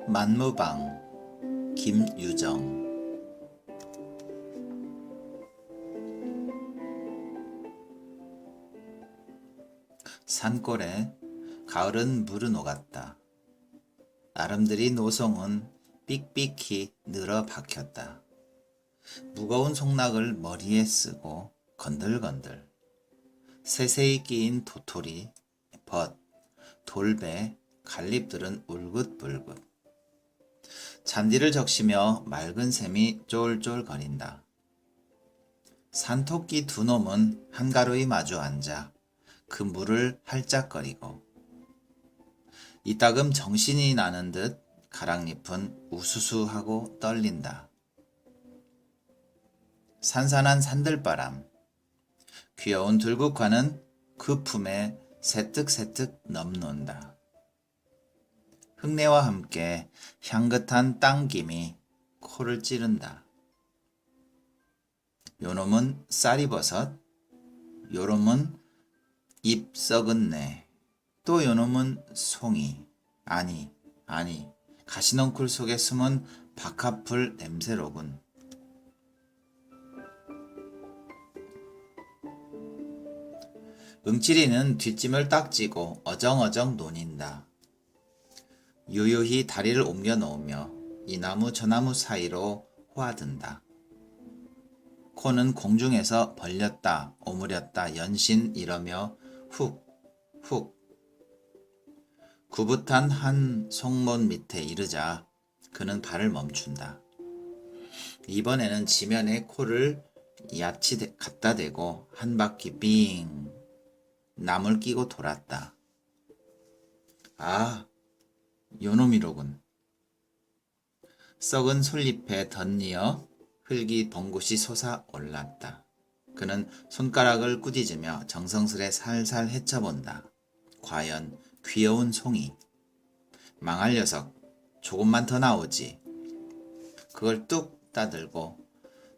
만무방 김유정. 산골에 가을은 물은 오갔다. 아름드리 노송은 삑삑히 늘어 박혔다. 무거운 송락을 머리에 쓰고 건들건들 세세히 끼인 도토리, 벗, 돌배, 갈립들은 울긋불긋. 잔디를 적시며 맑은 샘이 쫄쫄거린다. 산토끼 두 놈은 한가로이 마주 앉아 그 물을 할짝거리고 이따금 정신이 나는 듯 가랑잎은 우수수하고 떨린다. 산산한 산들바람, 귀여운 들국화는 그 품에 새뜩새뜩 넘논다. 흙내와 함께 향긋한 땅김이 코를 찌른다. 요놈은 쌀이버섯, 요놈은 잎 썩은 내, 또 요놈은 송이, 아니 가시넝쿨 속에 숨은 박하풀 냄새로군. 응치리는 뒷짐을 딱 쥐고 어정어정 논인다. 유유히 다리를 옮겨 놓으며 이 나무 저 나무 사이로 호하든다. 코는 공중에서 벌렸다 오므렸다 연신 이러며 훅훅. 구붓한 한 송몬 밑에 이르자 그는 발을 멈춘다. 이번에는 지면에 코를 얕이 갖다 대고 한 바퀴 빙 남을 끼고 돌았다. 아, 요놈이로군. 썩은 솔잎에 덧니어 흙이 벙긋이 솟아올랐다. 그는 손가락을 꾸짖으며 정성스레 살살 헤쳐본다. 과연 귀여운 송이. 망할 녀석, 조금만 더 나오지. 그걸 뚝 따들고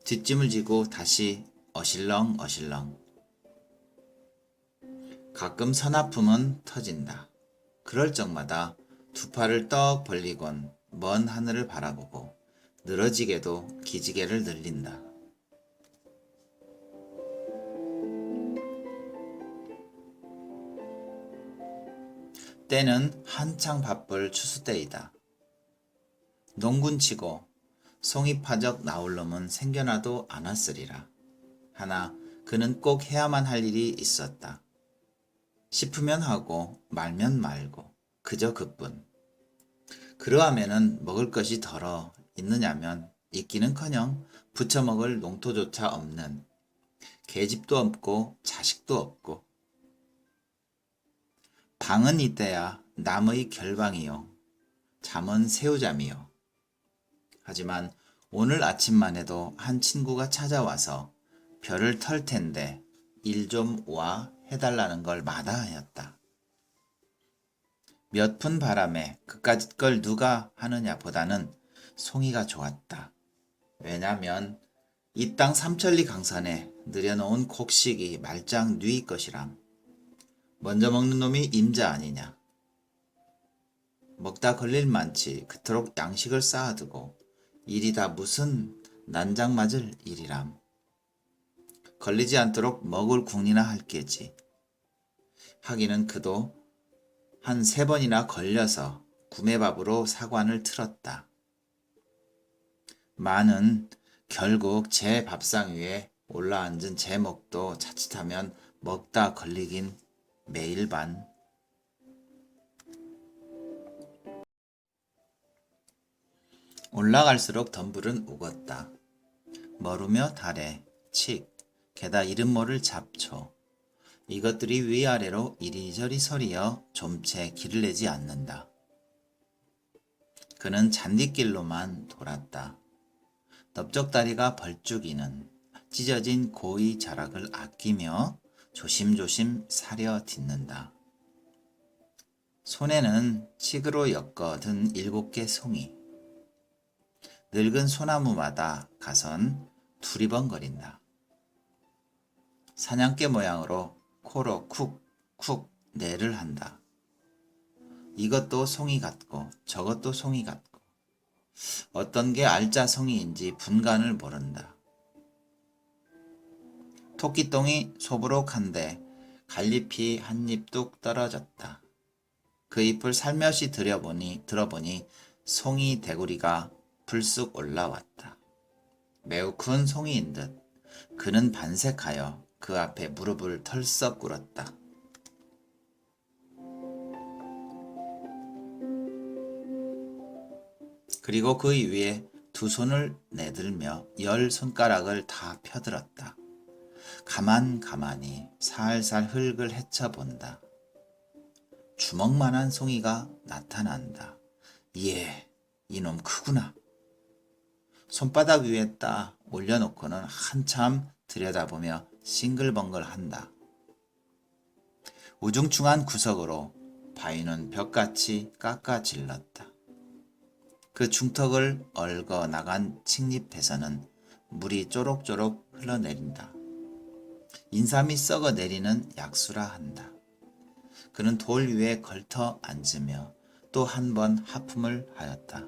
뒷짐을 지고 다시 어실렁어실렁. 가끔 서나품은 터진다. 그럴 적마다 두 팔을 떡 벌리곤 먼 하늘을 바라보고 늘어지게도 기지개를 늘린다. 때는 한창 바쁠 추수 때이다. 농군치고 송이파적 나올 놈은 생겨나도 않았으리라. 하나 그는 꼭 해야만 할 일이 있었다. 싶으면 하고 말면 말고 그저 그뿐. 그러하면은 먹을 것이 덜어 있느냐면 있기는커녕 부쳐 먹을 농토조차 없는 계집도 없고 자식도 없고 방은 이때야 남의 결방이요 잠은 새우잠이요. 하지만 오늘 아침만 해도 한 친구가 찾아와서 별을 털 텐데 일 좀 와 해달라는 걸 마다하였다. 몇 푼 바람에 그까짓 걸 누가 하느냐 보다는 송이가 좋았다. 왜냐면 이 땅 삼천리 강산에 늘여놓은 곡식이 말짱 뉘이 것이람. 먼저 먹는 놈이 임자 아니냐. 먹다 걸릴 만치 그토록 양식을 쌓아두고 일이 다 무슨 난장 맞을 일이람. 걸리지 않도록 먹을 궁리나 할 게지. 하기는 그도 한 3번이나 걸려서 구매밥으로 사관을 틀었다. 마는 결국 제 밥상 위에 올라앉은 제 목도 자칫하면 먹다 걸리긴 매일 반. 올라갈수록 덤불은 우겄다. 머루며 달에 칡, 게다 이름 모를 잡초. 이것들이 위아래로 이리저리 서리어 좀채 길을 내지 않는다. 그는 잔디길로만 돌았다. 넓적다리가 벌쭉이는 찢어진 고의 자락을 아끼며 조심조심 사려 딛는다. 손에는 칡으로 엮어 든 7개 송이. 늙은 소나무마다 가선 두리번거린다. 사냥개 모양으로 코로 쿡쿡 내를 한다. 이것도 송이 같고 저것도 송이 같고 어떤 게 알짜송이인지 분간을 모른다. 토끼똥이 소부룩한데 갈잎이 한 입 뚝 떨어졌다. 그 잎을 살며시 들어보니 송이 대구리가 불쑥 올라왔다. 매우 큰 송이인 듯 그는 반색하여 그 앞에 무릎을 털썩 꿇었다. 그리고 그 위에 두 손을 내들며 10손가락을 다 펴들었다. 가만히 살살 흙을 헤쳐본다. 주먹만한 송이가 나타난다. 예, 이놈 크구나. 손바닥 위에 딱 올려놓고는 한참 들여다보며 싱글벙글한다. 우중충한 구석으로 바위는 벽같이 깎아질렀다. 그 중턱을 얽어 나간 칡잎에서는 물이 쪼록쪼록 흘러내린다. 인삼이 썩어 내리는 약수라 한다. 그는 돌 위에 걸터 앉으며 또 한 번 하품을 하였다.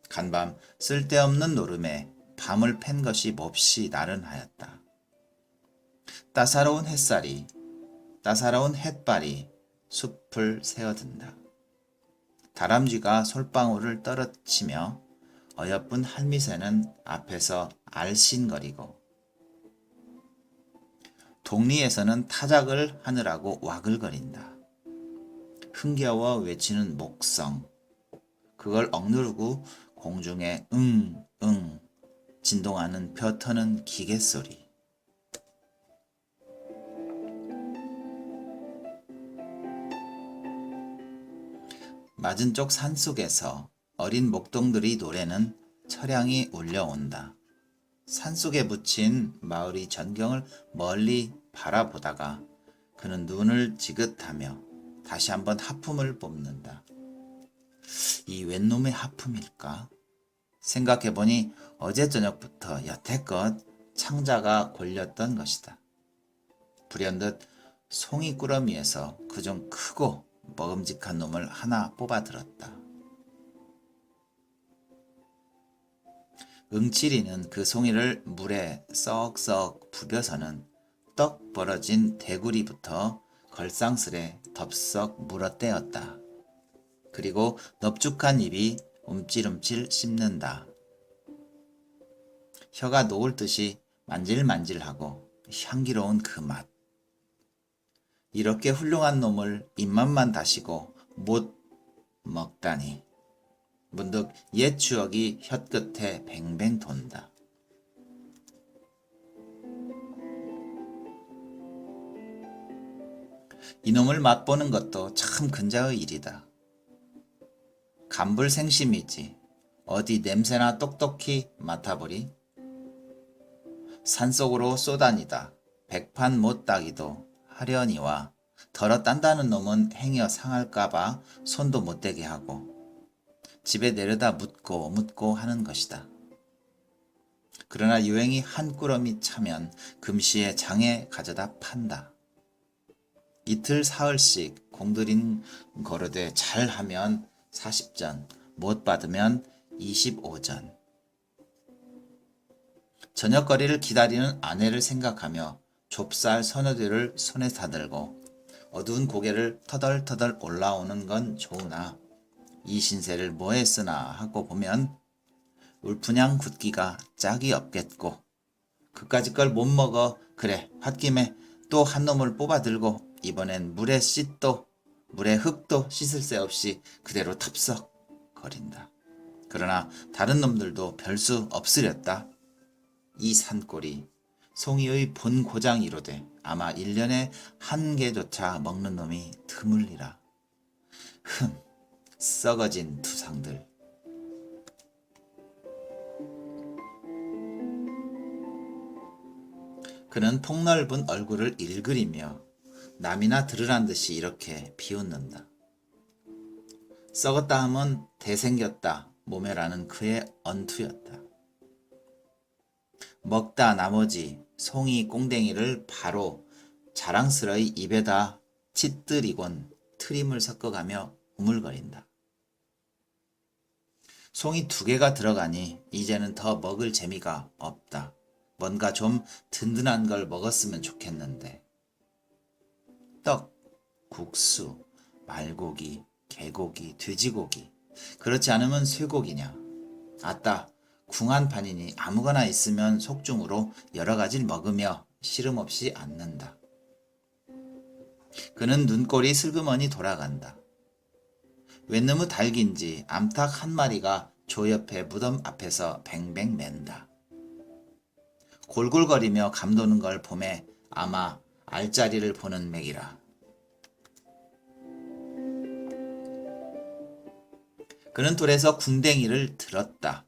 간밤 쓸데없는 노름에 밤을 팬 것이 몹시 나른하였다. 따사로운 햇발이 숲을 새어든다. 다람쥐가 솔방울을 떨어치며 어여쁜 할미새는 앞에서 알씬거리고 동리에서는 타작을 하느라고 와글거린다. 흥겨워 외치는 목성, 그걸 억누르고 공중에 응응 진동하는 벼 터는 기계소리. 맞은 쪽 산속에서 어린 목동들이 노래는 철양이 울려온다. 산속에 묻힌 마을의 전경을 멀리 바라보다가 그는 눈을 지긋하며 다시 한번 하품을 뽑는다. 이 웬 놈의 하품일까? 생각해보니 어제 저녁부터 여태껏 창자가 골렸던 것이다. 불현듯 송이 꾸러미에서 그중 크고 먹음직한 놈을 하나 뽑아들었다. 응치리는 그 송이를 물에 썩썩 부벼서는 떡 벌어진 대구리부터 걸상스레 덥석 물어떼었다. 그리고 넙죽한 입이 움찔움찔 씹는다. 혀가 녹을 듯이 만질만질하고 향기로운 그 맛. 이렇게 훌륭한 놈을 입맛만 다시고 못 먹다니. 문득 옛 추억이 혀끝에 뱅뱅 돈다. 이놈을 맛보는 것도 참 근자의 일이다. 간불생심이지 어디 냄새나 똑똑히 맡아보리. 산속으로 쏘다니다 백판 못 따기도 하려니와 덜어 딴다는 놈은 행여 상할까봐 손도 못 대게 하고 집에 내려다 묻고 하는 것이다. 그러나 유행이 한 꾸러미 차면 금시에 장에 가져다 판다. 이틀 사흘씩 공들인 거르되 잘하면 40전, 못 받으면 25전. 저녁거리를 기다리는 아내를 생각하며 좁쌀 서너 개를 손에 다들고 어두운 고개를 터덜터덜 올라오는 건 좋으나 이 신세를 뭐에 쓰나 하고 보면 울프냥 굿기가 짝이 없겠고 그까짓 걸 못 먹어. 그래 홧김에 또 한 놈을 뽑아들고 이번엔 물에 흙도 씻을 새 없이 그대로 탑석 거린다. 그러나 다른 놈들도 별수 없으렸다. 이 산골이 송이의 본 고장이로되 아마 1년에 한 개조차 먹는 놈이 드물리라. 썩어진 두상들. 그는 폭넓은 얼굴을 일그리며 남이나 들으란 듯이 이렇게 비웃는다. 썩었다 하면 대생겼다 모멸하는 그의 언투였다. 먹다 나머지 송이 꽁댕이를 바로 자랑스러이 입에다 칫들이곤 트림을 섞어가며 우물거린다. 송이 2개가 들어가니 이제는 더 먹을 재미가 없다. 뭔가 좀 든든한 걸 먹었으면 좋겠는데. 떡, 국수, 말고기, 개고기, 돼지고기. 그렇지 않으면 쇠고기냐. 아따, 궁한 판이니 아무거나 있으면 속중으로 여러 가지를 먹으며 시름 없이 앉는다. 그는 눈꼴이 슬그머니 돌아간다. 웬놈의 닭인지 암탉 한 마리가 조 옆에 무덤 앞에서 뱅뱅 맨다. 골골거리며 감도는 걸 보매 아마 알짜리를 보는 맥이라. 그는 돌에서 궁뎅이를 들었다.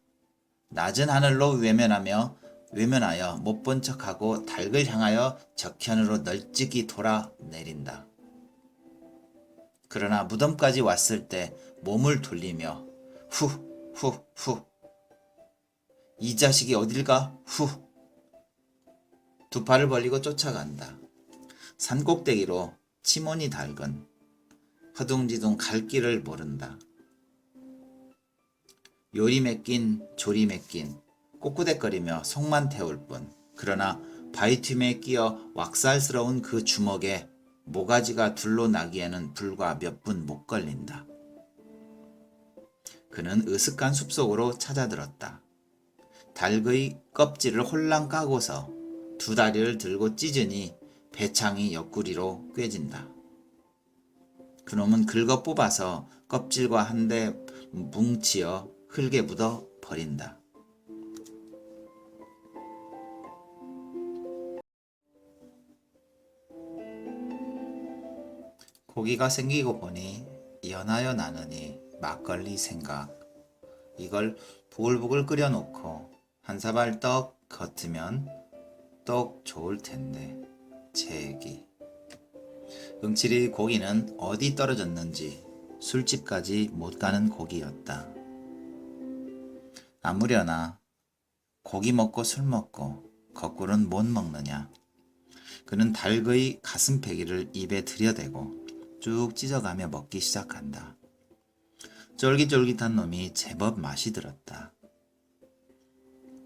낮은 하늘로 외면하여 못 본 척하고 닭을 향하여 적현으로 널찍이 돌아 내린다. 그러나 무덤까지 왔을 때 몸을 돌리며 후, 후, 후. 이 자식이 어딜 가? 후. 2팔을 벌리고 쫓아간다. 산꼭대기로 치모니 닭은 허둥지둥 갈 길을 모른다. 요리 맡긴 조리 맡긴 꼬꾸대거리며 속만 태울 뿐. 그러나 바위틈에 끼어 왁살스러운 그 주먹에 모가지가 둘로 나기에는 불과 몇 분 못 걸린다. 그는 으슥한 숲속으로 찾아들었다. 닭의 껍질을 홀랑 까고서 2 다리를 들고 찢으니 배창이 옆구리로 꿰진다. 그놈은 긁어 뽑아서 껍질과 한데 뭉치어 흙에 묻어 버린다. 고기가 생기고 보니 연하여 나느니 막걸리 생각. 이걸 보글보글 끓여놓고 한 사발 떡 겉으면 떡 좋을 텐데. 제 얘기. 응칠이 고기는 어디 떨어졌는지 술집까지 못 가는 고기였다. 아무려나 고기 먹고 술 먹고 거꾸로는 못 먹느냐. 그는 닭의 가슴패기를 입에 들여대고 쭉 찢어가며 먹기 시작한다. 쫄깃쫄깃한 놈이 제법 맛이 들었다.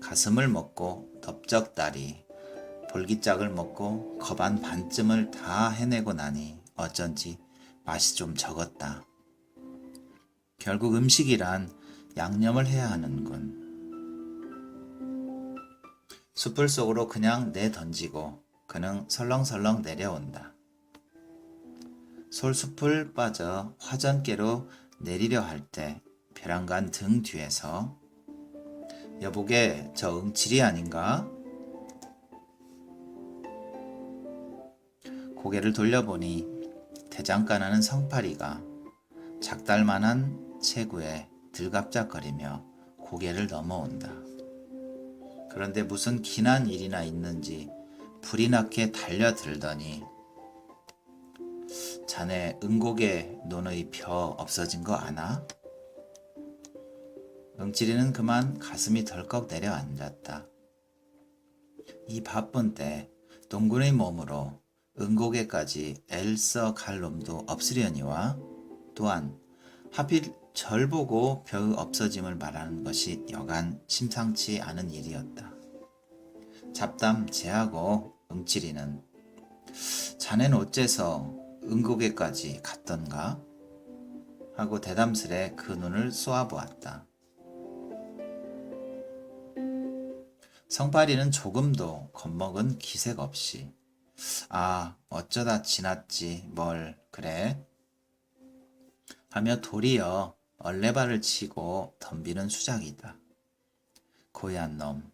가슴을 먹고 넓적다리, 볼기짝을 먹고 겁안 반쯤을 다 해내고 나니 어쩐지 맛이 좀 적었다. 결국 음식이란 양념을 해야 하는군. 숲을 속으로 그냥 내던지고 그는 설렁설렁 내려온다. 솔숲을 빠져 화전께로 내리려 할 때 벼랑간 등 뒤에서 여보게 저 응칠이 아닌가? 고개를 돌려보니 대장간하는 성파리가 작달만한 체구에 들갑작거리며 고개를 넘어온다. 그런데 무슨 기난 일이나 있는지 불이 나게 달려들더니 자네 응고개 논의 벼 없어진 거 아나? 응칠이는 그만 가슴이 덜컥 내려앉았다. 이 바쁜 때 동군의 몸으로 응고개까지 애써 갈 놈도 없으려니와 또한 하필 절 보고 벼의 없어짐을 말하는 것이 여간 심상치 않은 일이었다. 잡담 제하고 응칠이는 자넨 어째서 응고개까지 갔던가? 하고 대담스레 그 눈을 쏘아보았다. 성파리는 조금도 겁먹은 기색 없이 아 어쩌다 지났지 뭘 그래? 하며 도리어 얼레발을 치고 덤비는 수작이다. 고얀 놈.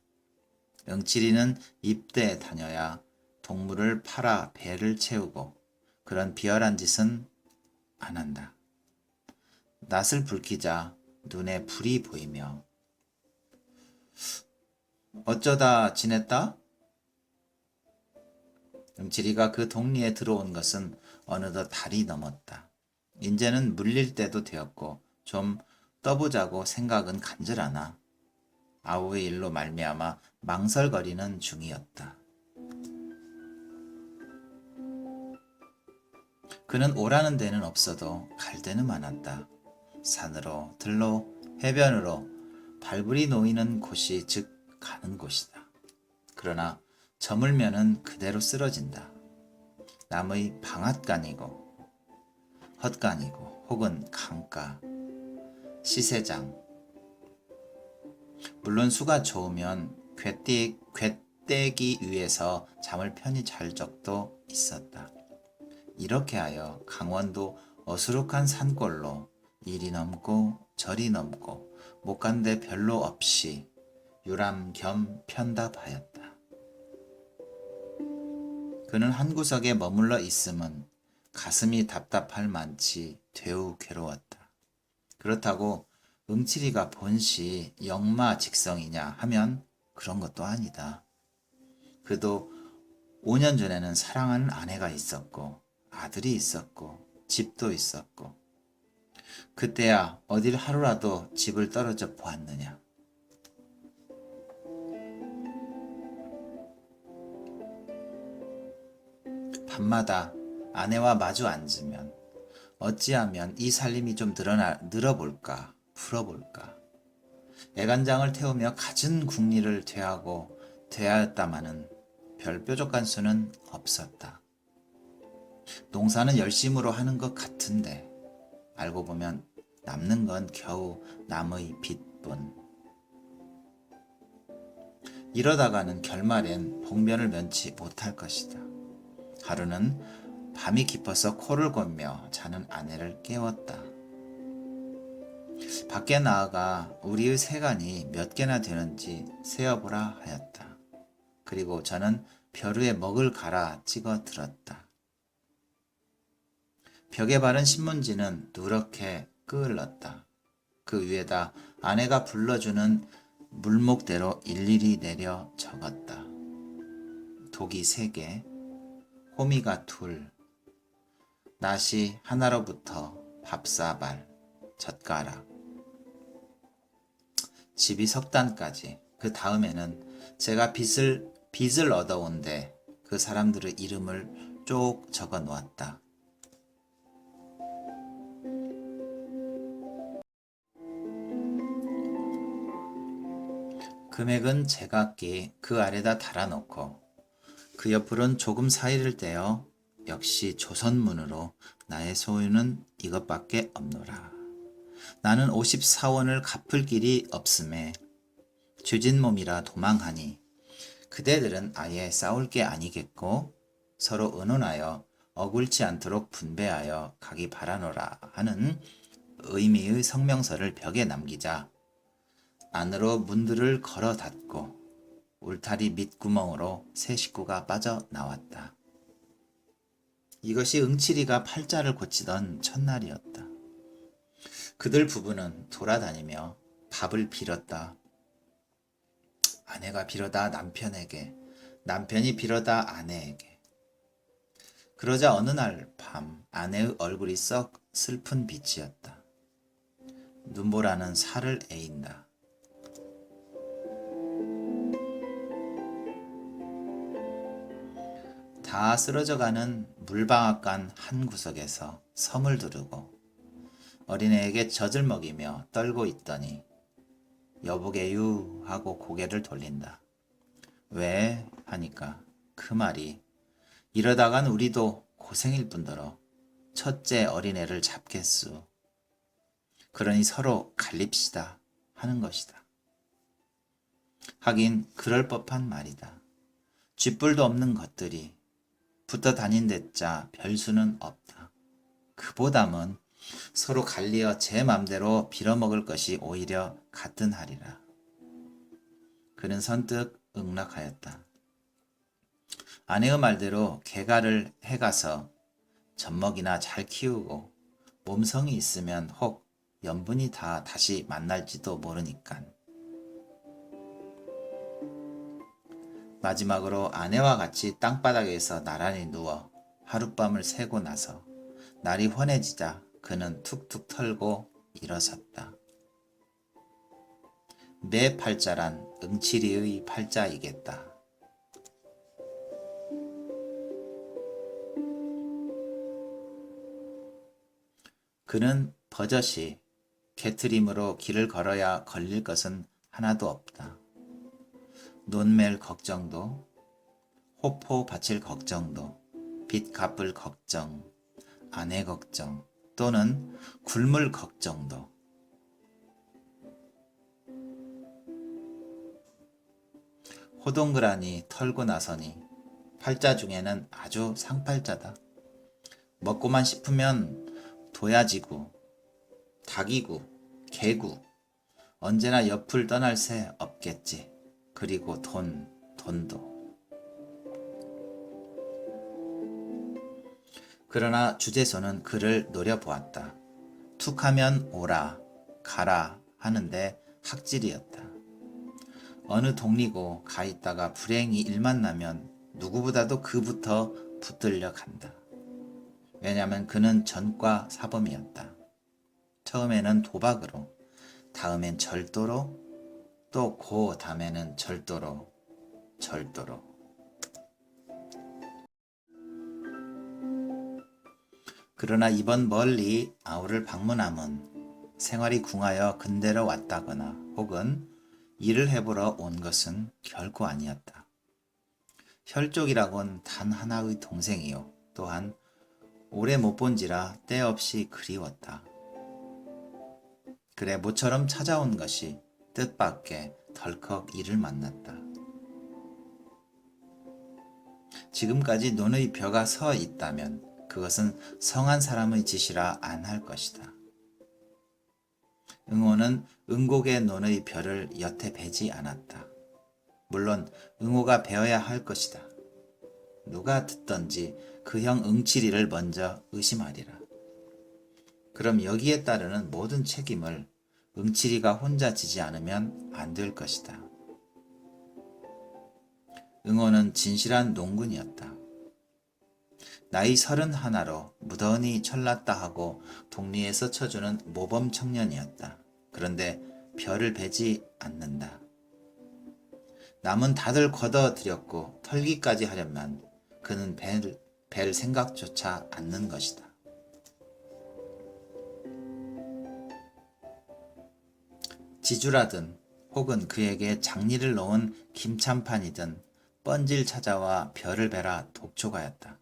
응칠이는 입대에 다녀야 동물을 팔아 배를 채우고 그런 비열한 짓은 안 한다. 낯을 붉히자 눈에 불이 보이며 어쩌다 지냈다? 응칠이가 그 동리에 들어온 것은 어느덧 달이 넘었다. 인제는 물릴 때도 되었고 좀 떠보자고 생각은 간절하나 아우의 일로 말미암아 망설거리는 중이었다. 그는 오라는 데는 없어도 갈 데는 많았다. 산으로, 들로, 해변으로 발불이 놓이는 곳이 즉 가는 곳이다. 그러나 저물면은 그대로 쓰러진다. 남의 방앗간이고 헛간이고 혹은 강가, 시세장. 물론 수가 좋으면 꿰떼기 위해서 잠을 편히 잘 적도 있었다. 이렇게 하여 강원도 어수룩한 산골로 이리 넘고 저리 넘고 못 간 데 별로 없이 유람 겸 편답하였다. 그는 한 구석에 머물러 있음은 가슴이 답답할 만치 되우 괴로웠다. 그렇다고 응칠이가 본시 역마직성이냐 하면 그런 것도 아니다. 그도 5년 전에는 사랑하는 아내가 있었고 아들이 있었고 집도 있었고 그때야 어딜 하루라도 집을 떨어져 보았느냐. 밤마다 아내와 마주 앉으면 어찌하면 이 살림이 좀 늘어볼까 풀어볼까. 애간장을 태우며 갖은 국리를 되하고 되하였다마는 별 뾰족한 수는 없었다. 농사는 열심으로 하는 것 같은데 알고 보면 남는 건 겨우 남의 빚뿐. 이러다가는 결말엔 복면을 면치 못할 것이다. 하루는 밤이 깊어서 코를 골며 자는 아내를 깨웠다. 밖에 나아가 우리의 세간이 몇 개나 되는지 세어보라 하였다. 그리고 저는 벼 위에 먹을 갈아 찍어 들었다. 벽에 바른 신문지는 누렇게 끄을렀다. 그 위에다 아내가 불러주는 물목대로 일일이 내려 적었다. 독이 3개, 호미가 2, 낫이 하나로부터 밥사발, 젓가락, 집이 석단까지. 그 다음에는 제가 빚을 얻어온데 그 사람들의 이름을 쭉 적어 놓았다. 금액은 제각기 그 아래다 달아놓고 그 옆으론 조금 사이를 떼어 역시 조선문으로 나의 소유는 이것밖에 없노라. 나는 54원을 갚을 길이 없음에 죄진 몸이라 도망하니 그대들은 아예 싸울 게 아니겠고 서로 의논하여 어굴지 않도록 분배하여 가기 바라노라 하는 의미의 성명서를 벽에 남기자 안으로 문들을 걸어 닫고 울타리 밑구멍으로 새 식구가 빠져나왔다. 이것이 응칠이가 팔자를 고치던 첫날이었다. 그들 부부는 돌아다니며 밥을 빌었다. 아내가 빌어다 남편에게, 남편이 빌어다 아내에게. 그러자 어느 날 밤 아내의 얼굴이 썩 슬픈 빛이었다. 눈보라는 살을 에인다. 다 쓰러져가는 물방앗간 한 구석에서 섬을 두르고 어린애에게 젖을 먹이며 떨고 있더니 여보게유 하고 고개를 돌린다. 왜? 하니까 그 말이 이러다간 우리도 고생일 뿐더러 첫째 어린애를 잡겠수. 그러니 서로 갈립시다 하는 것이다. 하긴 그럴 법한 말이다. 쥐뿔도 없는 것들이 붙어 다닌 데짜 별수는 없다. 그보담은 서로 갈리어 제 맘대로 빌어먹을 것이 오히려 같은하리라. 그는 선뜻 응낙하였다. 아내의 말대로 개가를 해가서 젖먹이나 잘 키우고 몸성이 있으면 혹 연분이 다 다시 만날지도 모르니깐. 마지막으로 아내와 같이 땅바닥에서 나란히 누워 하룻밤을 새고 나서 날이 환해지자 그는 툭툭 털고 일어섰다. 내 팔자란 응칠이의 팔자이겠다. 그는 버젓이 개트림으로 길을 걸어야 걸릴 것은 하나도 없다. 논멜 걱정도, 호포 바칠 걱정도, 빚 갚을 걱정, 아내 걱정, 또는 굶을 걱정도. 호동그라니 털고 나서니 팔자 중에는 아주 상팔자다. 먹고만 싶으면 도야지구, 닭이구, 개구, 언제나 옆을 떠날 새 없겠지. 그리고 돈도. 그러나 주재소는 그를 노려보았다. 툭하면 오라, 가라 하는데 학질이었다. 어느 동리고 가 있다가 불행히 일만 나면 누구보다도 그부터 붙들려 간다. 왜냐하면 그는 전과 사범이었다. 처음에는 도박으로, 다음엔 절도로, 또 그 다음에는 절도로. 그러나 이번 멀리 아우를 방문함은 생활이 궁하여 근대로 왔다거나 혹은 일을 해보러 온 것은 결코 아니었다. 혈족이라곤 단 하나의 동생이요. 또한 오래 못 본지라 때없이 그리웠다. 그래 모처럼 찾아온 것이 뜻밖의 덜컥 이를 만났다. 지금까지 논의 벼가 서 있다면 그것은 성한 사람의 짓이라 안 할 것이다. 응호는 응곡의 논의 벼를 여태 베지 않았다. 물론 응호가 베어야 할 것이다. 누가 듣던지 그 형 응칠이를 먼저 의심하리라. 그럼 여기에 따르는 모든 책임을 응칠이가 혼자 지지 않으면 안 될 것이다. 응호는 진실한 농군이었다. 나이 31로 무던히 철났다 하고 동리에서 쳐주는 모범 청년이었다. 그런데 벼를 베지 않는다. 남은 다들 걷어들였고 털기까지 하려면 그는 벨 생각조차 않는 것이다. 지주라든 혹은 그에게 장리를 놓은 김참판이든 뻔질 찾아와 벼를 베라 독초가였다.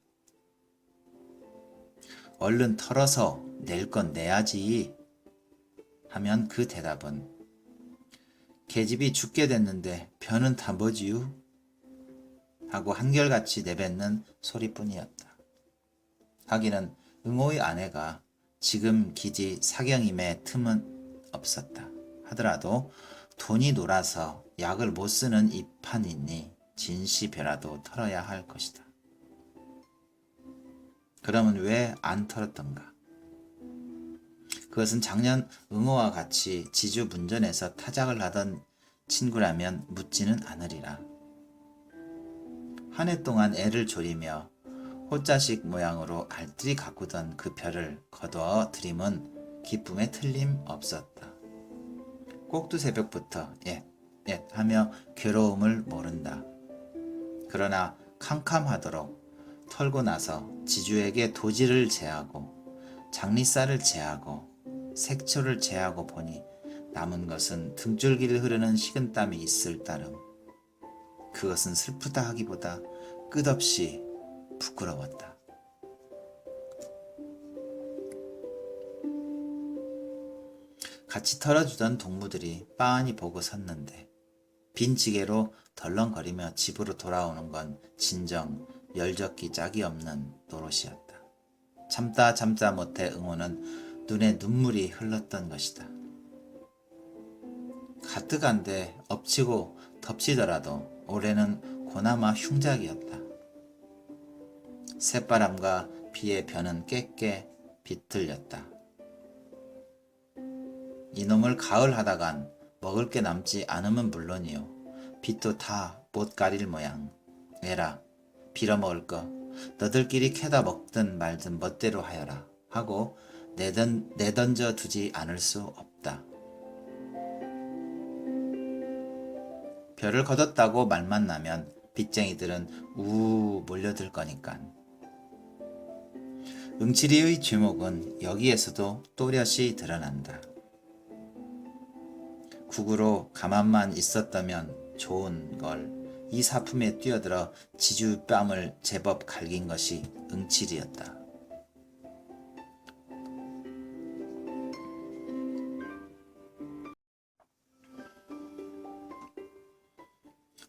얼른 털어서 낼 건 내야지 하면 그 대답은 계집이 죽게 됐는데 벼는 다 뭐지요? 하고 한결같이 내뱉는 소리뿐이었다. 하기는 응호의 아내가 지금 기지 사경임에 틈은 없었다. 하더라도 돈이 놀아서 약을 못 쓰는 이 판이니 진시벼라도 털어야 할 것이다. 그러면 왜 안 털었던가? 그것은 작년 응호와 같이 지주 문전에서 타작을 하던 친구라면 묻지는 않으리라. 한 해 동안 애를 졸이며 호자식 모양으로 알뜰히 가꾸던 그 벼를 거두어 드림은 기쁨에 틀림없었다. 꼭두 새벽부터 예 하며 괴로움을 모른다. 그러나 캄캄하도록 털고 나서 지주에게 도지를 제하고 장리쌀을 제하고 색초를 제하고 보니 남은 것은 등줄기를 흐르는 식은땀이 있을 따름. 그것은 슬프다 하기보다 끝없이 부끄러웠다. 같이 털어주던 동무들이 빤히 보고 섰는데 빈 지게로 덜렁거리며 집으로 돌아오는 건 진정 열적기 짝이 없는 노릇이었다. 참다 못해 응호는 눈에 눈물이 흘렀던 것이다. 가뜩한데 엎치고 덮치더라도 올해는 고나마 흉작이었다. 새바람과 비의 벼는 깨깨 비틀렸다. 이놈을 가을 하다간 먹을 게 남지 않으면 물론이요. 빚도 다 못 가릴 모양. 에라 빌어먹을 거 너들끼리 캐다 먹든 말든 멋대로 하여라 하고 내던져 두지 않을 수 없다. 벼를 거뒀다고 말만 나면 빚쟁이들은 우우 몰려들 거니깐. 응칠이의 죄목은 여기에서도 또렷이 드러난다. 국으로 가만만 있었다면 좋은 걸 이 사품에 뛰어들어 지주 뺨을 제법 갈긴 것이 응칠이었다.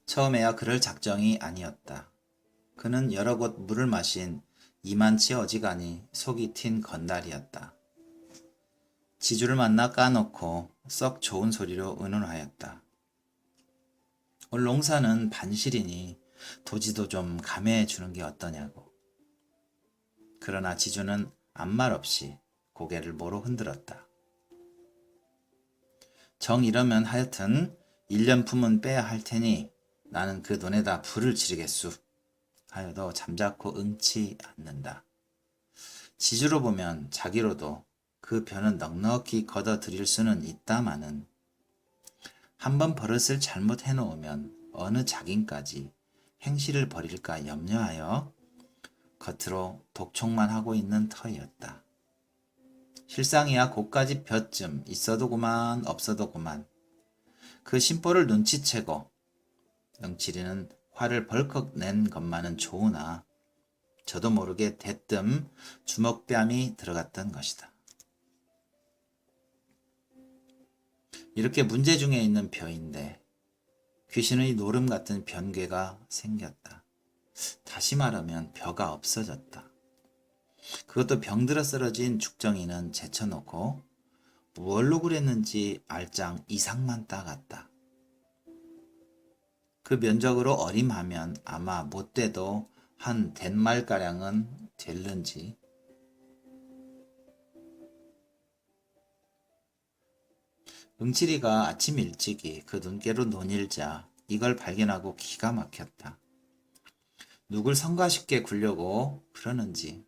처음에야 그럴 작정이 아니었다. 그는 여러 곳 물을 마신 이만치 어지간히 속이 튄 건달이었다. 지주를 만나 까놓고 썩 좋은 소리로 의논하였다. 올 농사는 반실이니 도지도 좀 감해해 주는 게 어떠냐고. 그러나 지주는 아무 말 없이 고개를 모로 흔들었다. 정 이러면 하여튼 1년품은 빼야 할 테니 나는 그 돈에다 불을 지르겠수 하여도 잠자코 응치 않는다. 지주로 보면 자기로도 그 변은 넉넉히 걷어들일 수는 있다마는 한번 버릇을 잘못해 놓으면 어느 작인까지 행실을 벌일까 염려하여 겉으로 독촉만 하고 있는 터이었다. 실상이야 곳까지 볕쯤 있어도 그만 없어도 그만. 그 심보를 눈치채고 응칠이는 화를 벌컥 낸 것만은 좋으나 저도 모르게 대뜸 주먹뺨이 들어갔던 것이다. 이렇게 문제 중에 있는 벼인데 귀신의 노름 같은 변괴가 생겼다. 다시 말하면 벼가 없어졌다. 그것도 병들어 쓰러진 죽정이는 제쳐놓고 무얼로 그랬는지 알짱 이상만 따갔다. 그 면적으로 어림하면 아마 못돼도 한 덴말가량은 될는지. 응칠이가 아침 일찍이 그 눈께로 논일자 이걸 발견하고 기가 막혔다. 누굴 성가쉽게 굴려고 그러는지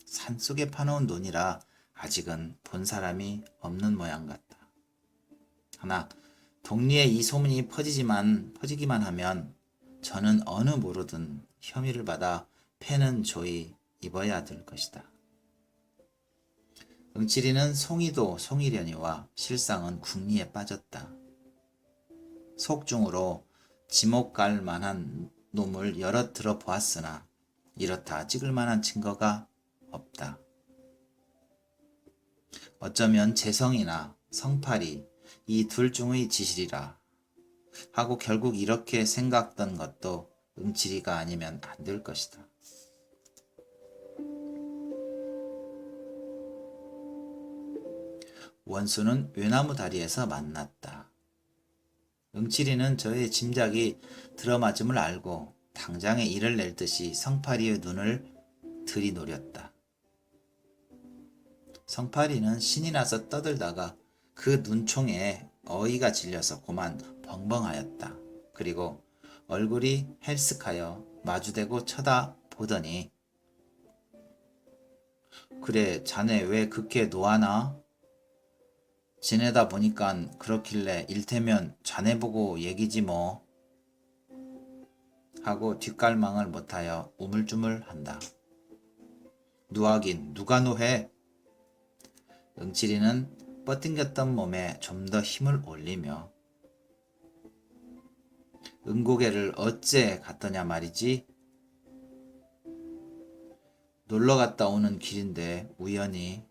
산속에 파놓은 논이라 아직은 본 사람이 없는 모양 같다. 하나 동리에 이 소문이 퍼지기만 하면 저는 어느 모르든 혐의를 받아 패는 조이 입어야 될 것이다. 응칠이는 송이도 송이려니와 실상은 궁리에 빠졌다. 속중으로 지목 갈 만한 놈을 여럿 들어보았으나 이렇다 찍을 만한 증거가 없다. 어쩌면 재성이나 성팔이 이 둘 중의 지실이라 하고 결국 이렇게 생각던 것도 응칠이가 아니면 안 될 것이다. 원수는 외나무 다리에서 만났다. 응칠이는 저의 짐작이 들어맞음을 알고 당장에 일을 낼 듯이 성파리의 눈을 들이노렸다. 성파리는 신이 나서 떠들다가 그 눈총에 어이가 질려서 고만 벙벙하였다. 그리고 얼굴이 헬쓱하여 마주대고 쳐다보더니 그래 자네 왜 그렇게 노하나? 지내다 보니깐 그렇길래 일테면 자네 보고 얘기지 뭐 하고 뒷갈망을 못하여 우물쭈물한다. 누하긴 누가 노해? 응칠이는 뻗팅겼던 몸에 좀 더 힘을 올리며 응고개를 어째 갔더냐 말이지? 놀러 갔다 오는 길인데 우연히.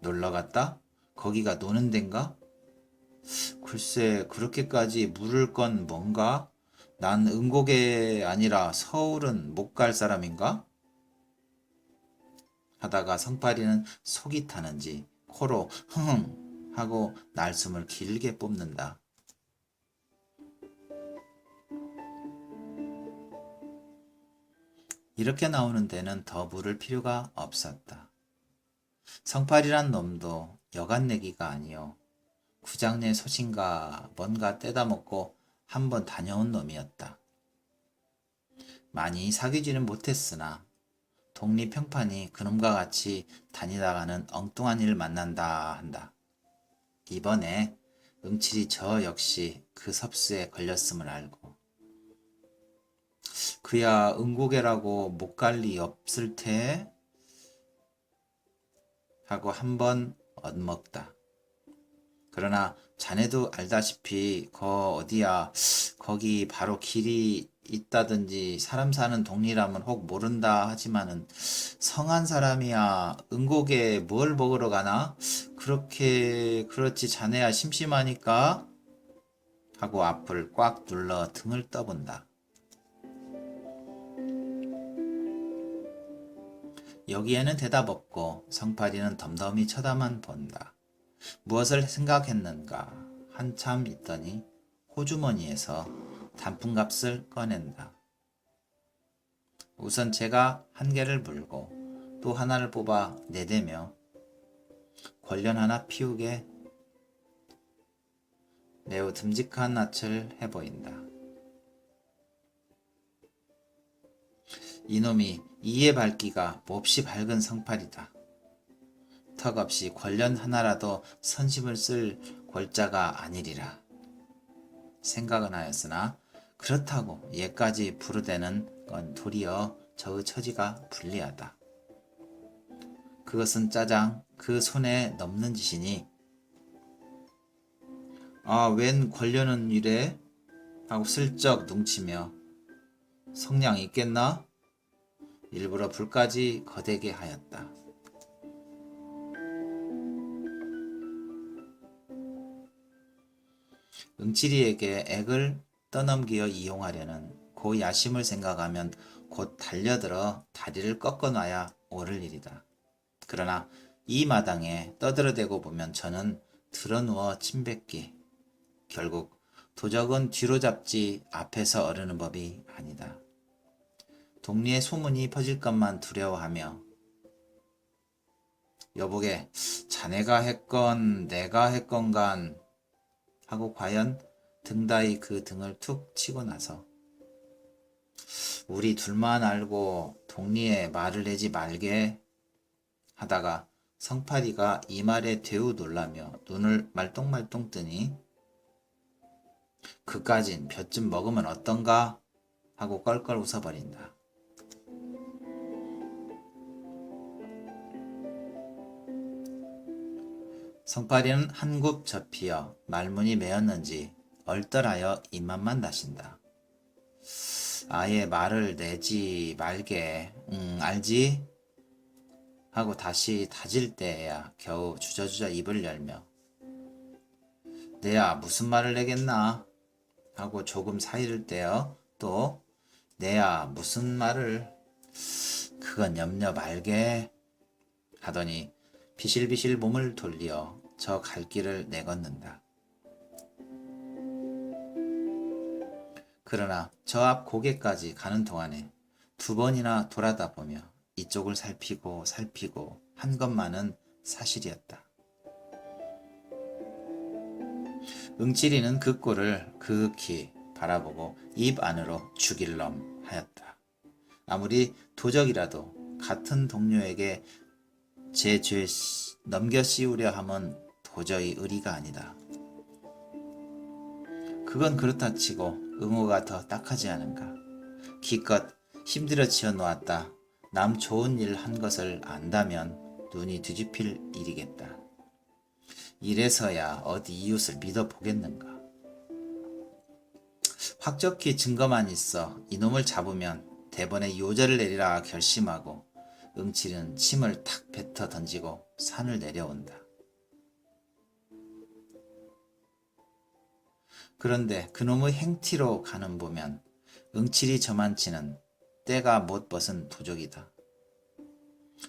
놀러 갔다? 거기가 노는 덴가? 글쎄 그렇게까지 물을 건 뭔가? 난 응고개 아니라 서울은 못 갈 사람인가? 하다가 성파리는 속이 타는지 코로 흥흥 하고 날숨을 길게 뽑는다. 이렇게 나오는 데는 더 물을 필요가 없었다. 성팔이란 놈도 여간 내기가 아니요 구장내 소신가 뭔가 떼다 먹고 한번 다녀온 놈이었다. 많이 사귀지는 못했으나 동리 평판이 그놈과 같이 다니다가는 엉뚱한 일 만난다 한다. 이번에 응칠이 저 역시 그 섭수에 걸렸음을 알고 그야 응고개라고 못 갈 리 없을 테 하고 한번 얻먹다. 그러나 자네도 알다시피 어디야 거기 바로 길이 있다든지 사람 사는 동리라면 혹 모른다 하지만은 성한 사람이야 은곡에 뭘 먹으러 가나? 그렇지 자네야 심심하니까 하고 앞을 꽉 눌러 등을 떠본다. 여기에는 대답 없고 성팔이는 덤덤히 쳐다만 본다. 무엇을 생각했는가 한참 있더니 호주머니에서 단품값을 꺼낸다. 우선 제가 한 개를 물고 또 하나를 뽑아 내대며 권련 하나 피우게 매우 듬직한 낯을 해보인다. 이놈이 이의 밝기가 몹시 밝은 성팔이다. 턱없이 권련 하나라도 선심을 쓸 골자가 아니리라 생각은 하였으나 그렇다고 얘까지 부르대는 건 도리어 저의 처지가 불리하다. 그것은 짜장 그 손에 넘는 짓이니 웬 권련은 이래? 하고 슬쩍 눈치며 성량 있겠나? 일부러 불까지 거대게 하였다. 응칠이에게 액을 떠넘기어 이용하려는 그 야심을 생각하면 곧 달려들어 다리를 꺾어놔야 옳을 일이다. 그러나 이 마당에 떠들어대고 보면 저는 드러누워 침뱉기 결국 도적은 뒤로 잡지 앞에서 어르는 법이 아니다. 동리에 소문이 퍼질 것만 두려워하며 여보게 자네가 했건 내가 했건간 하고 과연 등다이 그 등을 툭 치고 나서 우리 둘만 알고 동리에 말을 내지 말게 하다가 성팔이가 이 말에 되우 놀라며 눈을 말똥말똥 뜨니 그까진 볕 좀 먹으면 어떤가 하고 껄껄 웃어버린다. 성팔이는 한굽 접히어 말문이 메었는지 얼떨하여 입맛만 다신다. 아예 말을 내지 말게 알지? 하고 다시 다질 때에야 겨우 주저주저 입을 열며 내야 무슨 말을 내겠나? 하고 조금 사이를 떼어 또 내야 무슨 말을 그건 염려 말게 하더니 비실비실 몸을 돌리어 저 갈 길을 내걷는다. 그러나 저 앞 고개까지 가는 동안에 두 번이나 돌아다 보며 이쪽을 살피고 한 것만은 사실이었다. 응칠이는 그 꼴을 극히 바라보고 입 안으로 죽일 놈 하였다. 아무리 도적이라도 같은 동료에게 제 죄 넘겨 씌우려 함은 도저히 의리가 아니다. 그건 그렇다 치고 응호가 더 딱하지 않은가. 기껏 힘들어 지어 놓았다. 남 좋은 일 한 것을 안다면 눈이 뒤집힐 일이겠다. 이래서야 어디 이웃을 믿어보겠는가. 확적히 증거만 있어 이놈을 잡으면 대번에 요절을 내리라 결심하고 응칠은 침을 탁 뱉어 던지고 산을 내려온다. 그런데 그놈의 행티로 가는 보면 응칠이 저만치는 때가 못 벗은 도적이다.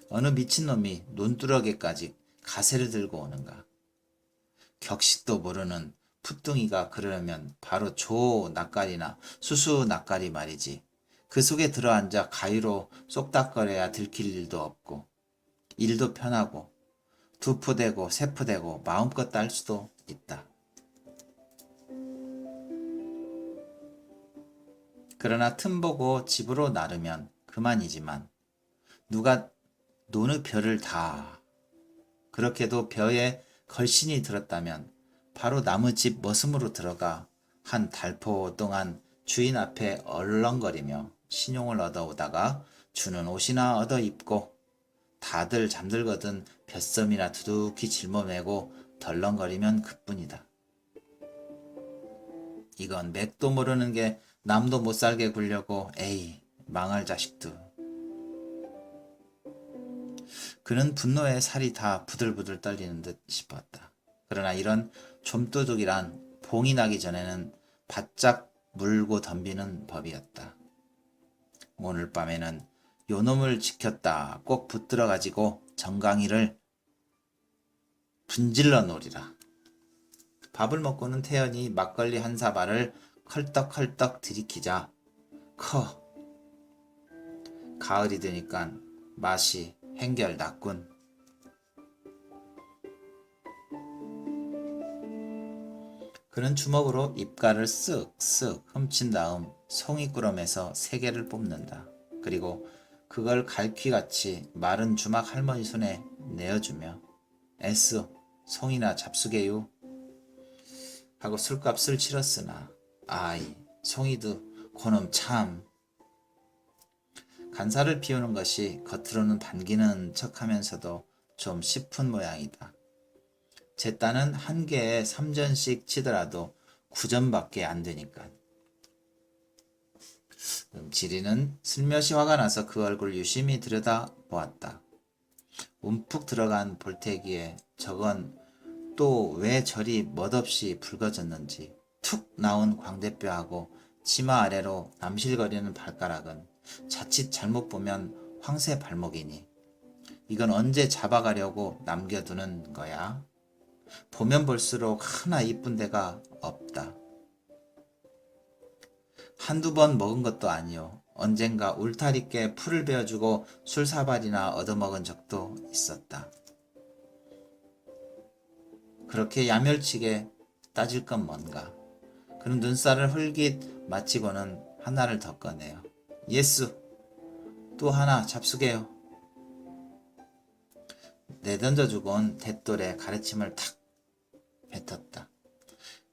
어느 미친놈이 논두렁에까지 가세를 들고 오는가. 격식도 모르는 풋둥이가 그러려면 바로 조 낯가리나 수수 낯가리 말이지. 그 속에 들어앉아 가위로 쏙닥거려야 들킬 일도 없고 일도 편하고 두푸대고 세푸대고 마음껏 딸 수도 있다. 그러나 틈보고 집으로 나르면 그만이지만 누가 노느 벼를 다 그렇게도 벼에 걸신이 들었다면 바로 남의 집 머슴으로 들어가 한 달포 동안 주인 앞에 얼렁거리며 신용을 얻어오다가 주는 옷이나 얻어 입고 다들 잠들거든 뱃섬이나 두둑히 짊어매고 덜렁거리면 그뿐이다. 이건 맥도 모르는 게 남도 못 살게 굴려고 에이 망할 자식도. 그는 분노에 살이 다 부들부들 떨리는 듯 싶었다. 그러나 이런 좀도둑이란 봉이 나기 전에는 바짝 물고 덤비는 법이었다. 오늘 밤에는 요놈을 지켰다 꼭 붙들어 가지고 정강이를 분질러 놓으리라. 밥을 먹고는 태연이 막걸리 한 사발을 컬떡컬떡 들이키자 커. 가을이 되니까 맛이 행결났군. 그는 주먹으로 입가를 쓱쓱 훔친 다음 송이꾸러미에서 3개를 뽑는다. 그리고 그걸 갈퀴같이 마른 주막 할머니 손에 내어주며 에스 송이나 잡수게요 하고 술값을 치렀으나 아이 송이도 고놈 참. 간사를 피우는 것이 겉으로는 반기는 척하면서도 좀 싶은 모양이다. 제 딴은 한 개에 3전씩 치더라도 9전밖에 안 되니까. 지리는 슬며시 화가 나서 그 얼굴 유심히 들여다보았다. 움푹 들어간 볼테기에 저건 또 왜 저리 멋없이 붉어졌는지 툭 나온 광대뼈하고 치마 아래로 남실거리는 발가락은 자칫 잘못 보면 황새 발목이니 이건 언제 잡아가려고 남겨두는 거야? 보면 볼수록 하나 이쁜 데가 없다. 한두 번 먹은 것도 아니요. 언젠가 울타리께 풀을 베어주고 술사발이나 얻어먹은 적도 있었다. 그렇게 야멸치게 따질 건 뭔가. 그는 눈살을 흘깃 마치고는 하나를 더 꺼내요. 예스, 또 하나 잡수게요. 내던져주곤 대돌에 가르침을 탁 뱉었다.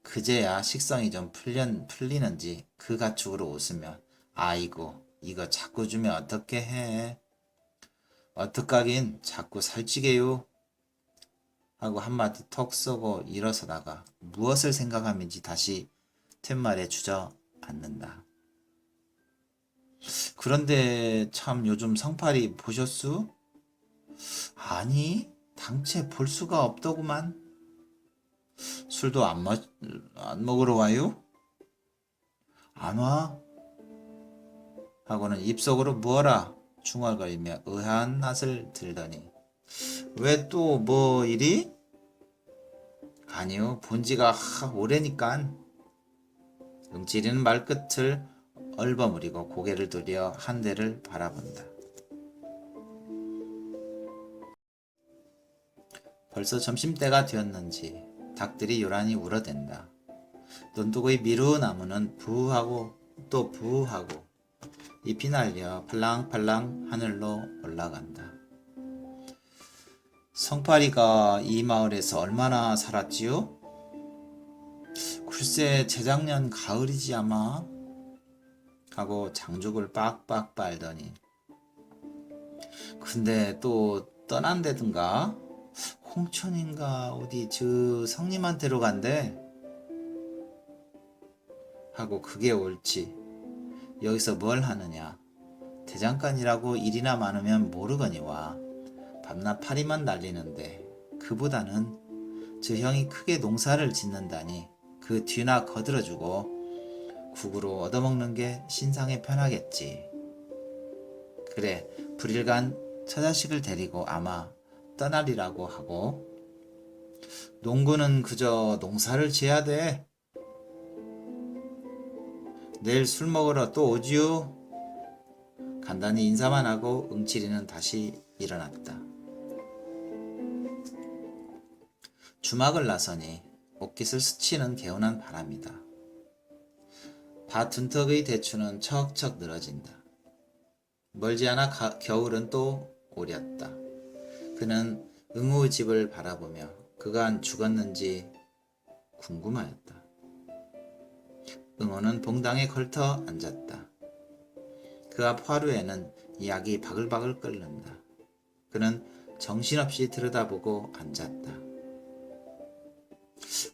그제야 식성이 좀 풀리는지 그 가축으로 웃으며 아이고 이거 자꾸 주면 어떻게 해. 어떡하긴 자꾸 살찌게요. 하고 한마디 턱 쏘고 일어서다가 무엇을 생각하는지 다시 툇말에 주저앉는다. 그런데 참 요즘 성팔이 보셨수? 아니 당최 볼 수가 없더구만. 술도 안 먹으러 와요? 안 와? 하고는 입속으로 뭐라 중얼거리며 의아한 낯을 들더니 왜 또 뭐 이리? 아니요 본지가 오래니깐. 응치리는 말끝을 얼버무리고 고개를 돌려 한 대를 바라본다. 벌써 점심때가 되었는지 닭들이 요란히 울어댄다. 논두구의 미루나무는 부하고 또 부하고 잎이 날려 팔랑팔랑 하늘로 올라간다. 성파리가 이 마을에서 얼마나 살았지요? 글쎄 재작년 가을이지 아마. 하고 장죽을 빡빡 빨더니 근데 또 떠난다든가 홍천인가 어디 저 성님한테로 간대. 하고 그게 옳지. 여기서 뭘 하느냐. 대장간이라고 일이나 많으면 모르거니와 밤낮 파리만 날리는데 그보다는 저 형이 크게 농사를 짓는다니 그 뒤나 거들어주고 국으로 얻어먹는 게 신상에 편하겠지. 그래 불일간 처자식을 데리고 아마 떠나리라고 하고 농구는 그저 농사를 지어야 돼. 내일 술 먹으러 또 오지요. 간단히 인사만 하고 응치리는 다시 일어났다. 주막을 나서니 옷깃을 스치는 개운한 바람이다. 밭 둔턱의 대추는 척척 늘어진다. 멀지 않아 겨울은 또 오렸다. 그는 응우 집을 바라보며 그간 죽었는지 궁금하였다. 응우는 봉당에 걸터 앉았다. 그 앞 화루에는 약이 바글바글 끓는다. 그는 정신없이 들여다보고 앉았다.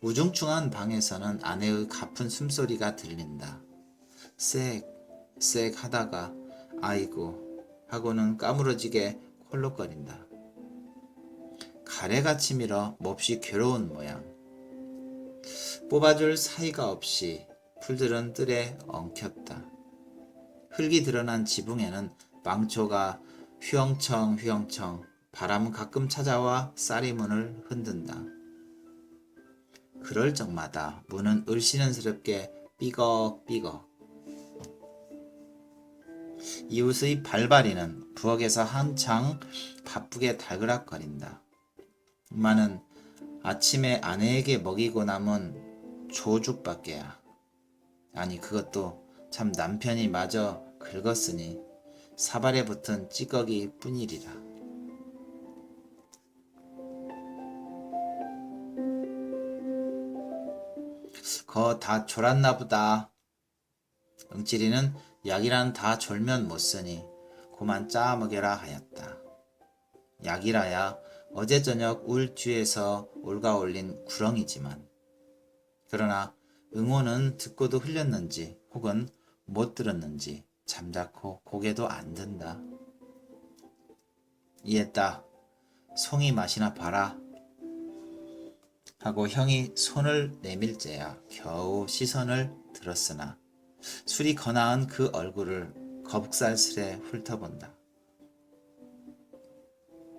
우중충한 방에서는 아내의 가쁜 숨소리가 들린다. 쌕 하다가 아이고 하고는 까무러지게 콜록거린다. 가래같이 밀어 몹시 괴로운 모양. 뽑아줄 사이가 없이 풀들은 뜰에 엉켰다. 흙이 드러난 지붕에는 망초가 휘엉청 바람은 가끔 찾아와 쌀이 문을 흔든다. 그럴 적마다 문은 을씨는스럽게 삐걱삐걱. 이웃의 발발이는 부엌에서 한창 바쁘게 달그락거린다. 엄마는 아침에 아내에게 먹이고 남은 조죽밖에야. 아니 그것도 참 남편이 마저 긁었으니 사발에 붙은 찌꺼기 뿐이리라. 거 다 졸았나 보다. 응치리는 약이란 다 졸면 못쓰니 고만 짜 먹여라 하였다. 약이라야 어제 저녁 울 뒤에서 올가올린 구렁이지만 그러나 응호는 듣고도 흘렸는지 혹은 못 들었는지 잠자코 고개도 안 든다. 이했다. 송이 맛이나 봐라. 하고 형이 손을 내밀재야 겨우 시선을 들었으나 술이 거나은 그 얼굴을 겁쌀스레 훑어본다.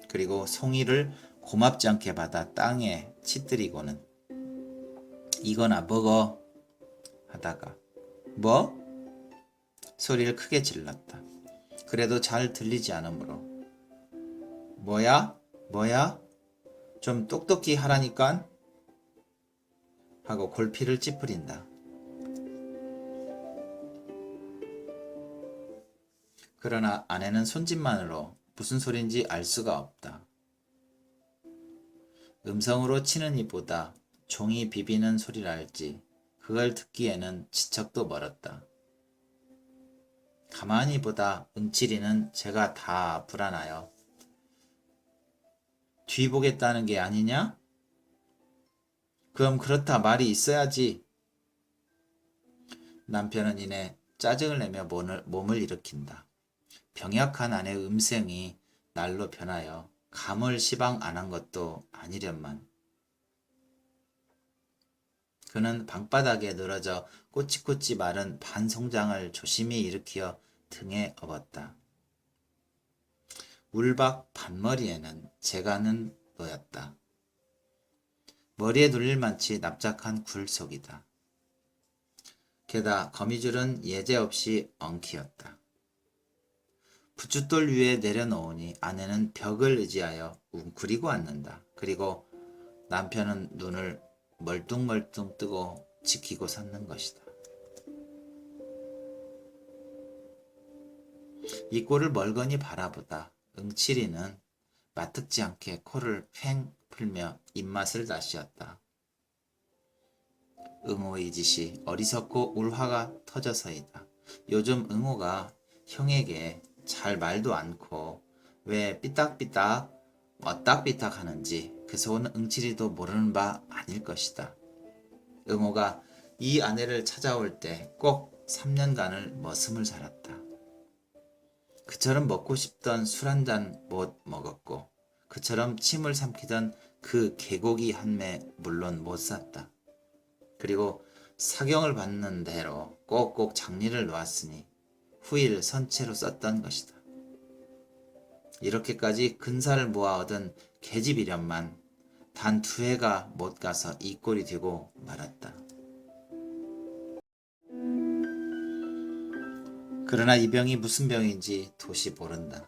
그리고 송이를 고맙지 않게 받아 땅에 치뜨리고는 이거나 먹어 하다가 뭐? 소리를 크게 질렀다. 그래도 잘 들리지 않으므로 뭐야? 좀 똑똑히 하라니깐? 하고 골피를 찌푸린다. 그러나 아내는 손짓만으로 무슨 소린지 알 수가 없다. 음성으로 치는 이보다 종이 비비는 소리랄지 그걸 듣기에는 지척도 멀었다. 가만히 보다 응치리는 제가 다 불안하여 뒤 보겠다는 게 아니냐? 그럼 그렇다 말이 있어야지. 남편은 이내 짜증을 내며 몸을 일으킨다. 병약한 아내의 음성이 날로 변하여 감을 시방 안 한 것도 아니련만. 그는 방바닥에 늘어져 꼬치꼬치 마른 반송장을 조심히 일으키어 등에 업었다. 울박 반머리에는 재간은 놓였다. 머리에 눌릴 만치 납작한 굴속이다. 게다 거미줄은 예제없이 엉키었다. 부춧돌 위에 내려놓으니 아내는 벽을 의지하여 웅크리고 앉는다. 그리고 남편은 눈을 멀뚱멀뚱 뜨고 지키고 섰는 것이다. 이 꼴을 멀거니 바라보다 응치리는 마뜩지 않게 코를 휑 풀며 입맛을 다시었다. 응호의 짓이 어리석고 울화가 터져서이다. 요즘 응호가 형에게 잘 말도 않고 왜 삐딱삐딱 어딱삐딱 하는지 그 속은 응치리도 모르는 바 아닐 것이다. 응호가 이 아내를 찾아올 때 꼭 3년간을 머슴을 살았다. 그처럼 먹고 싶던 술 한 잔 못 먹었고 그처럼 침을 삼키던 그 개고기 한 매 물론 못 샀다. 그리고 사경을 받는 대로 꼭꼭 장리를 놓았으니 후일 선체로 썼던 것이다. 이렇게까지 근사를 모아 얻은 계집이련만 단 2해가 못 가서 이 꼴이 되고 말았다. 그러나 이 병이 무슨 병인지 도시 모른다.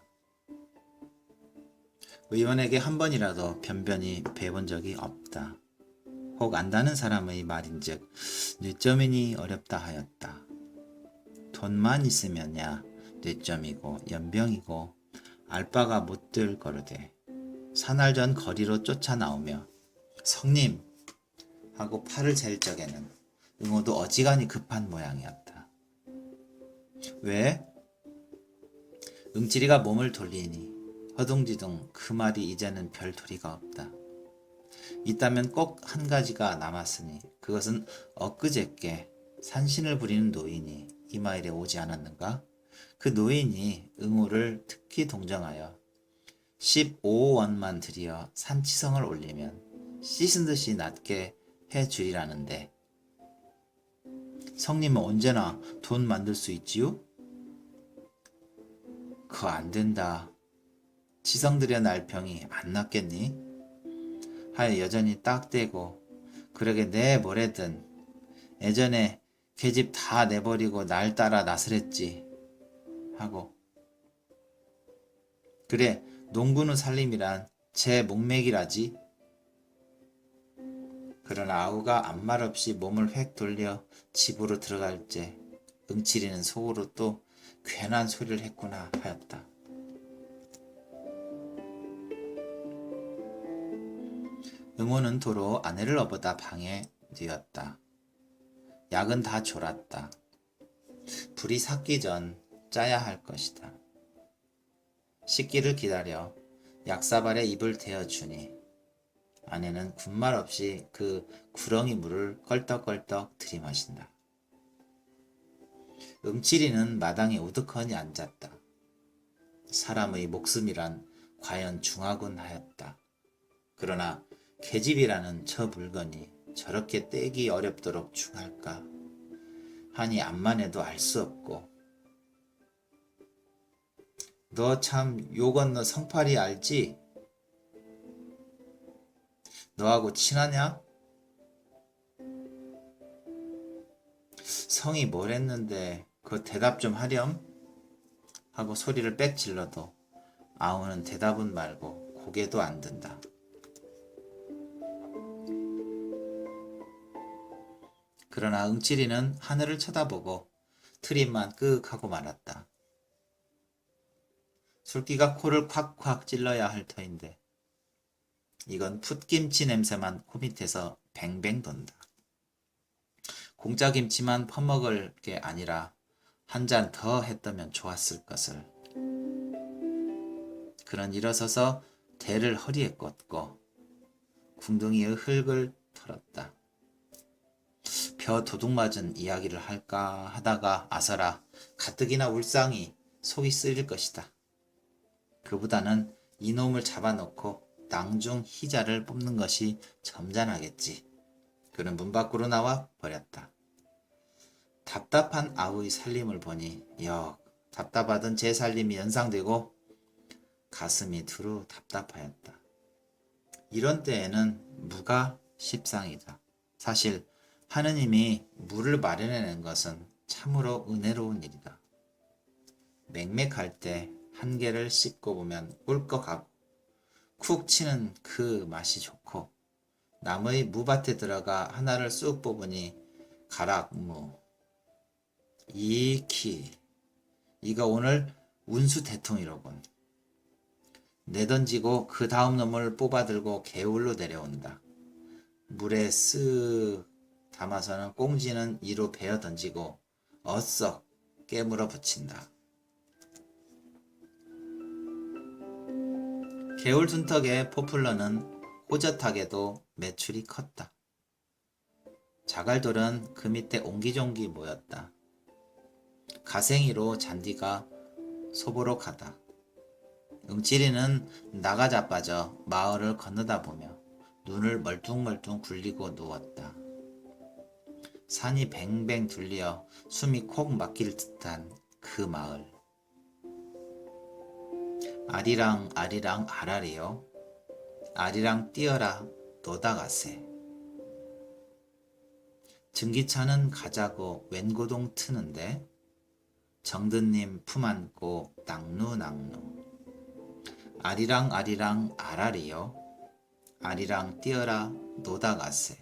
의원에게 한 번이라도 변변히 배운 적이 없다. 혹 안다는 사람의 말인즉 뇌점이니 어렵다 하였다. 돈만 있으면야 뇌점이고 연병이고 알바가 못 될 거르되 사날전 거리로 쫓아나오며 성님 하고 팔을 잴 적에는 응호도 어지간히 급한 모양이었다. 왜? 응치리가 몸을 돌리니 허둥지둥 그 말이 이제는 별 도리가 없다. 있다면 꼭 한 가지가 남았으니 그것은 엊그저께 산신을 부리는 노인이 이마일에 오지 않았는가? 그 노인이 응오를 특히 동정하여 15원만 들여 산치성을 올리면 씻은 듯이 낫게 해주리라는데 성님은 언제나 돈 만들 수 있지요? 그거 안 된다. 치성 들여 날 병이 안 낫겠니? 하여 여전히 딱대고 그러게 내 뭐래든 예전에 계집 다 내버리고 날 따라 나서랬지 하고 그래 농군의 살림이란 제 목맥이라지. 그러나 아우가 아무 말 없이 몸을 획 돌려 집으로 들어갈 때 응칠이는 속으로 또 괜한 소리를 했구나 하였다. 응호는 도로 아내를 업어다 방에 뉘었다. 약은 다 졸았다. 불이 삭기 전 짜야 할 것이다. 식기를 기다려 약사발에 입을 대어주니 아내는 군말 없이 그 구렁이 물을 껄떡껄떡 들이마신다. 응칠이는 마당에 우두커니 앉았다. 사람의 목숨이란 과연 중하군 하였다. 그러나 계집이라는 저 물건이 저렇게 떼기 어렵도록 중할까 하니 암만 해도 알 수 없고 너 참 요 건너 성팔이 알지? 너하고 친하냐? 성이 뭘 했는데 그 대답 좀 하렴? 하고 소리를 빽 질러도 아우는 대답은 말고 고개도 안 든다. 그러나 응칠이는 하늘을 쳐다보고 트림만 끄흑하고 말았다. 술기가 코를 콱콱 찔러야 할 터인데 이건 풋김치 냄새만 코밑에서 뱅뱅 돈다. 공짜 김치만 퍼먹을 게 아니라 한 잔 더 했다면 좋았을 것을. 그는 일어서서 대를 허리에 꽂고 궁둥이의 흙을 털었다. 벼 도둑 맞은 이야기를 할까 하다가 아서라 가뜩이나 울상이 속이 쓰릴 것이다. 그보다는 이놈을 잡아놓고 낭중 희자를 뽑는 것이 점잖하겠지. 그는 문 밖으로 나와 버렸다. 답답한 아우의 살림을 보니 역 답답하던 제 살림이 연상되고 가슴이 두루 답답하였다. 이런 때에는 무가 십상이다. 사실 하느님이 물을 마련해낸 것은 참으로 은혜로운 일이다. 맹맥할 때 한 개를 씹고 보면 꿀꺽하고 쿡 치는 그 맛이 좋고 남의 무밭에 들어가 하나를 쑥 뽑으니 가락무 이키 이가 오늘 운수 대통이로군. 내던지고 그 다음 놈을 뽑아들고 개울로 내려온다. 물에 쓱 담아서는 꽁지는 이로 베어 던지고 어썩 깨물어 붙인다. 개울 둔턱에 포플러는 호젓하게도 매출이 컸다. 자갈돌은 그 밑에 옹기종기 모였다. 가생이로 잔디가 소보록하다. 응칠이는 나가 자빠져 마을을 건너다 보며 눈을 멀뚱멀뚱 굴리고 누웠다. 산이 뱅뱅 둘려 숨이 콕 막힐 듯한 그 마을. 아리랑 아리랑 아라리요. 아리랑 뛰어라 노다가세. 증기차는 가자고 웬고동 트는데 정든님 품 안고 낭루낭루. 아리랑 아리랑 아라리요. 아리랑 뛰어라 노다가세.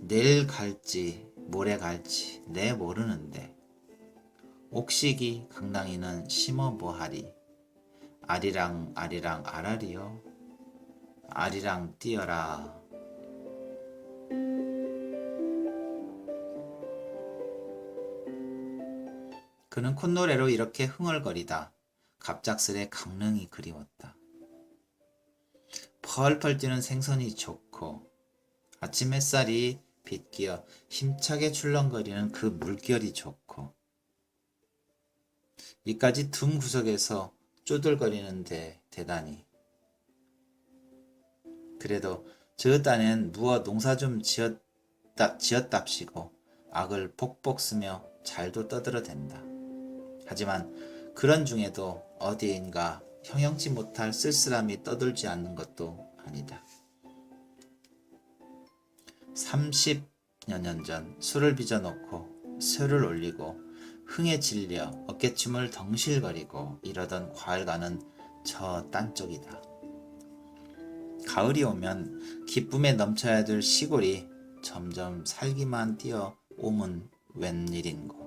내일 갈지 모레 갈지 내 모르는데 옥시기 강낭이는 심어 뭐하리. 아리랑 아리랑 아라리요. 아리랑 뛰어라. 그는 콧노래로 이렇게 흥얼거리다 갑작스레 강릉이 그리웠다. 펄펄 뛰는 생선이 좋고 아침 햇살이 빗기어 힘차게 출렁거리는 그 물결이 좋고 이까지 둠 구석에서 쪼들거리는데 대단히. 그래도 저 딴엔 무어 농사 좀 지었답시고 악을 폭폭 쓰며 잘도 떠들어댄다. 하지만 그런 중에도 어디인가 형용치 못할 쓸쓸함이 떠돌지 않는 것도 아니다. 30여 년 전 술을 빚어놓고 쇠를 올리고 흥에 질려 어깨춤을 덩실거리고 이러던 과일가는 저 딴 쪽이다. 가을이 오면 기쁨에 넘쳐야 될 시골이 점점 살기만 뛰어오면 웬일인고.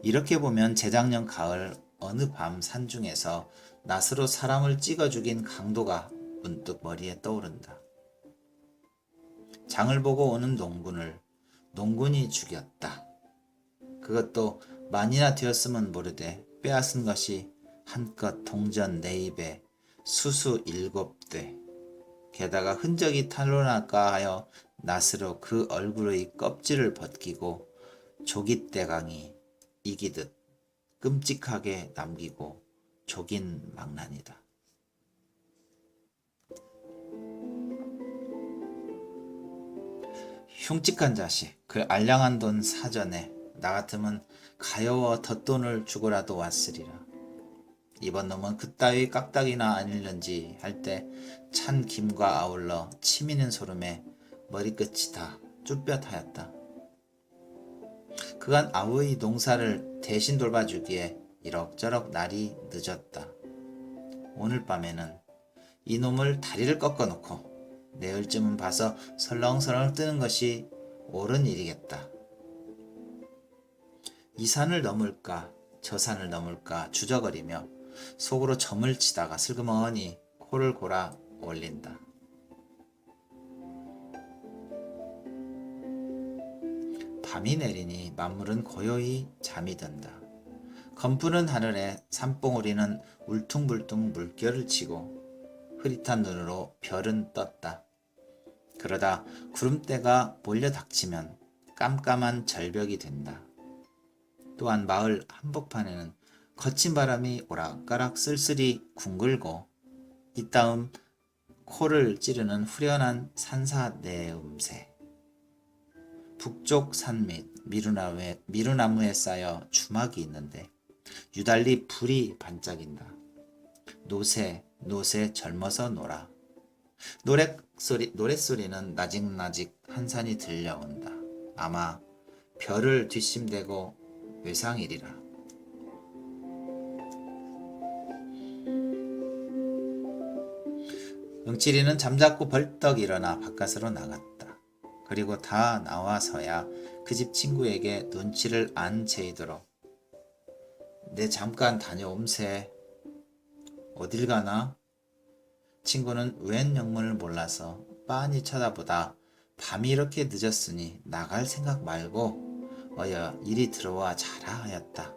이렇게 보면 재작년 가을 어느 밤 산중에서 낫으로 사람을 찍어 죽인 강도가 문득 머리에 떠오른다. 장을 보고 오는 농군이 죽였다. 그것도 만이나 되었으면 모르되 빼앗은 것이 한껏 동전 4입에 수수 7대 게다가 흔적이 탄로날까 하여 낫으로 그 얼굴의 껍질을 벗기고 조깃대강이 이기듯 끔찍하게 남기고 조긴 망난이다. 흉측한 자식, 그 알량한 돈 사전에 나 같으면 가여워 덧돈을 주고라도 왔으리라. 이번 놈은 그따위 깍딱이나 아닐는지 할 때 찬 김과 아울러 치미는 소름에 머리끝이 다 쭈뼛하였다. 그간 아우의 농사를 대신 돌봐주기에 이럭저럭 날이 늦었다. 오늘 밤에는 이놈을 다리를 꺾어놓고 내일쯤은 봐서 설렁설렁 뜨는 것이 옳은 일이겠다. 이 산을 넘을까 저 산을 넘을까 주저거리며 속으로 점을 치다가 슬그머니 코를 골아 올린다. 밤이 내리니 만물은 고요히 잠이 든다. 검푸른 하늘에 산봉우리는 울퉁불퉁 물결을 치고 흐릿한 눈으로 별은 떴다. 그러다 구름대가 몰려 닥치면 깜깜한 절벽이 된다. 또한 마을 한복판에는 거친 바람이 오락가락 쓸쓸히 쿵글고 이따금 코를 찌르는 후련한 산사내음새. 북쪽 산 밑 미루나무에 쌓여 주막이 있는데 유달리 불이 반짝인다. 노새 젊어서 놀아. 노랫소리는 나직나직 한산이 들려온다. 아마 별을 뒷심대고 외상이리라. 응칠이는 잠자코 벌떡 일어나 바깥으로 나갔다. 그리고 다 나와서야 그 집 친구에게 눈치를 안 채이도록 내 잠깐 다녀옴세. 어딜 가나? 친구는 웬 영문을 몰라서 빤히 쳐다보다 밤이 이렇게 늦었으니 나갈 생각 말고 어여 이리 들어와 자라 하였다.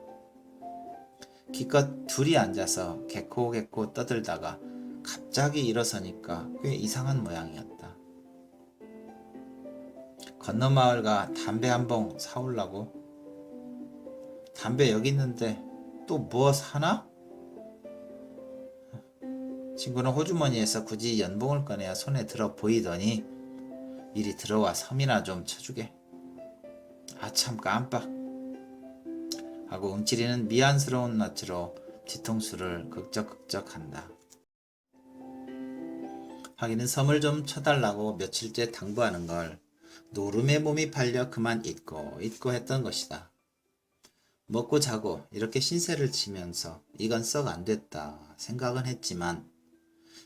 기껏 둘이 앉아서 개코개코 떠들다가 갑자기 일어서니까 꽤 이상한 모양이었다. 건너 마을 가 담배 한 봉 사올라고? 담배 여기 있는데 또 뭐 사나? 친구는 호주머니에서 굳이 연봉을 꺼내야 손에 들어 보이더니 이리 들어와 섬이나 좀 쳐주게. 아 참 깜빡 하고 응칠이는 미안스러운 낯으로 뒤통수를 극적극적한다. 하기는 섬을 좀 쳐달라고 며칠째 당부하는 걸 노름에 몸이 팔려 그만 잊고 했던 것이다. 먹고 자고 이렇게 신세를 지면서 이건 썩 안됐다 생각은 했지만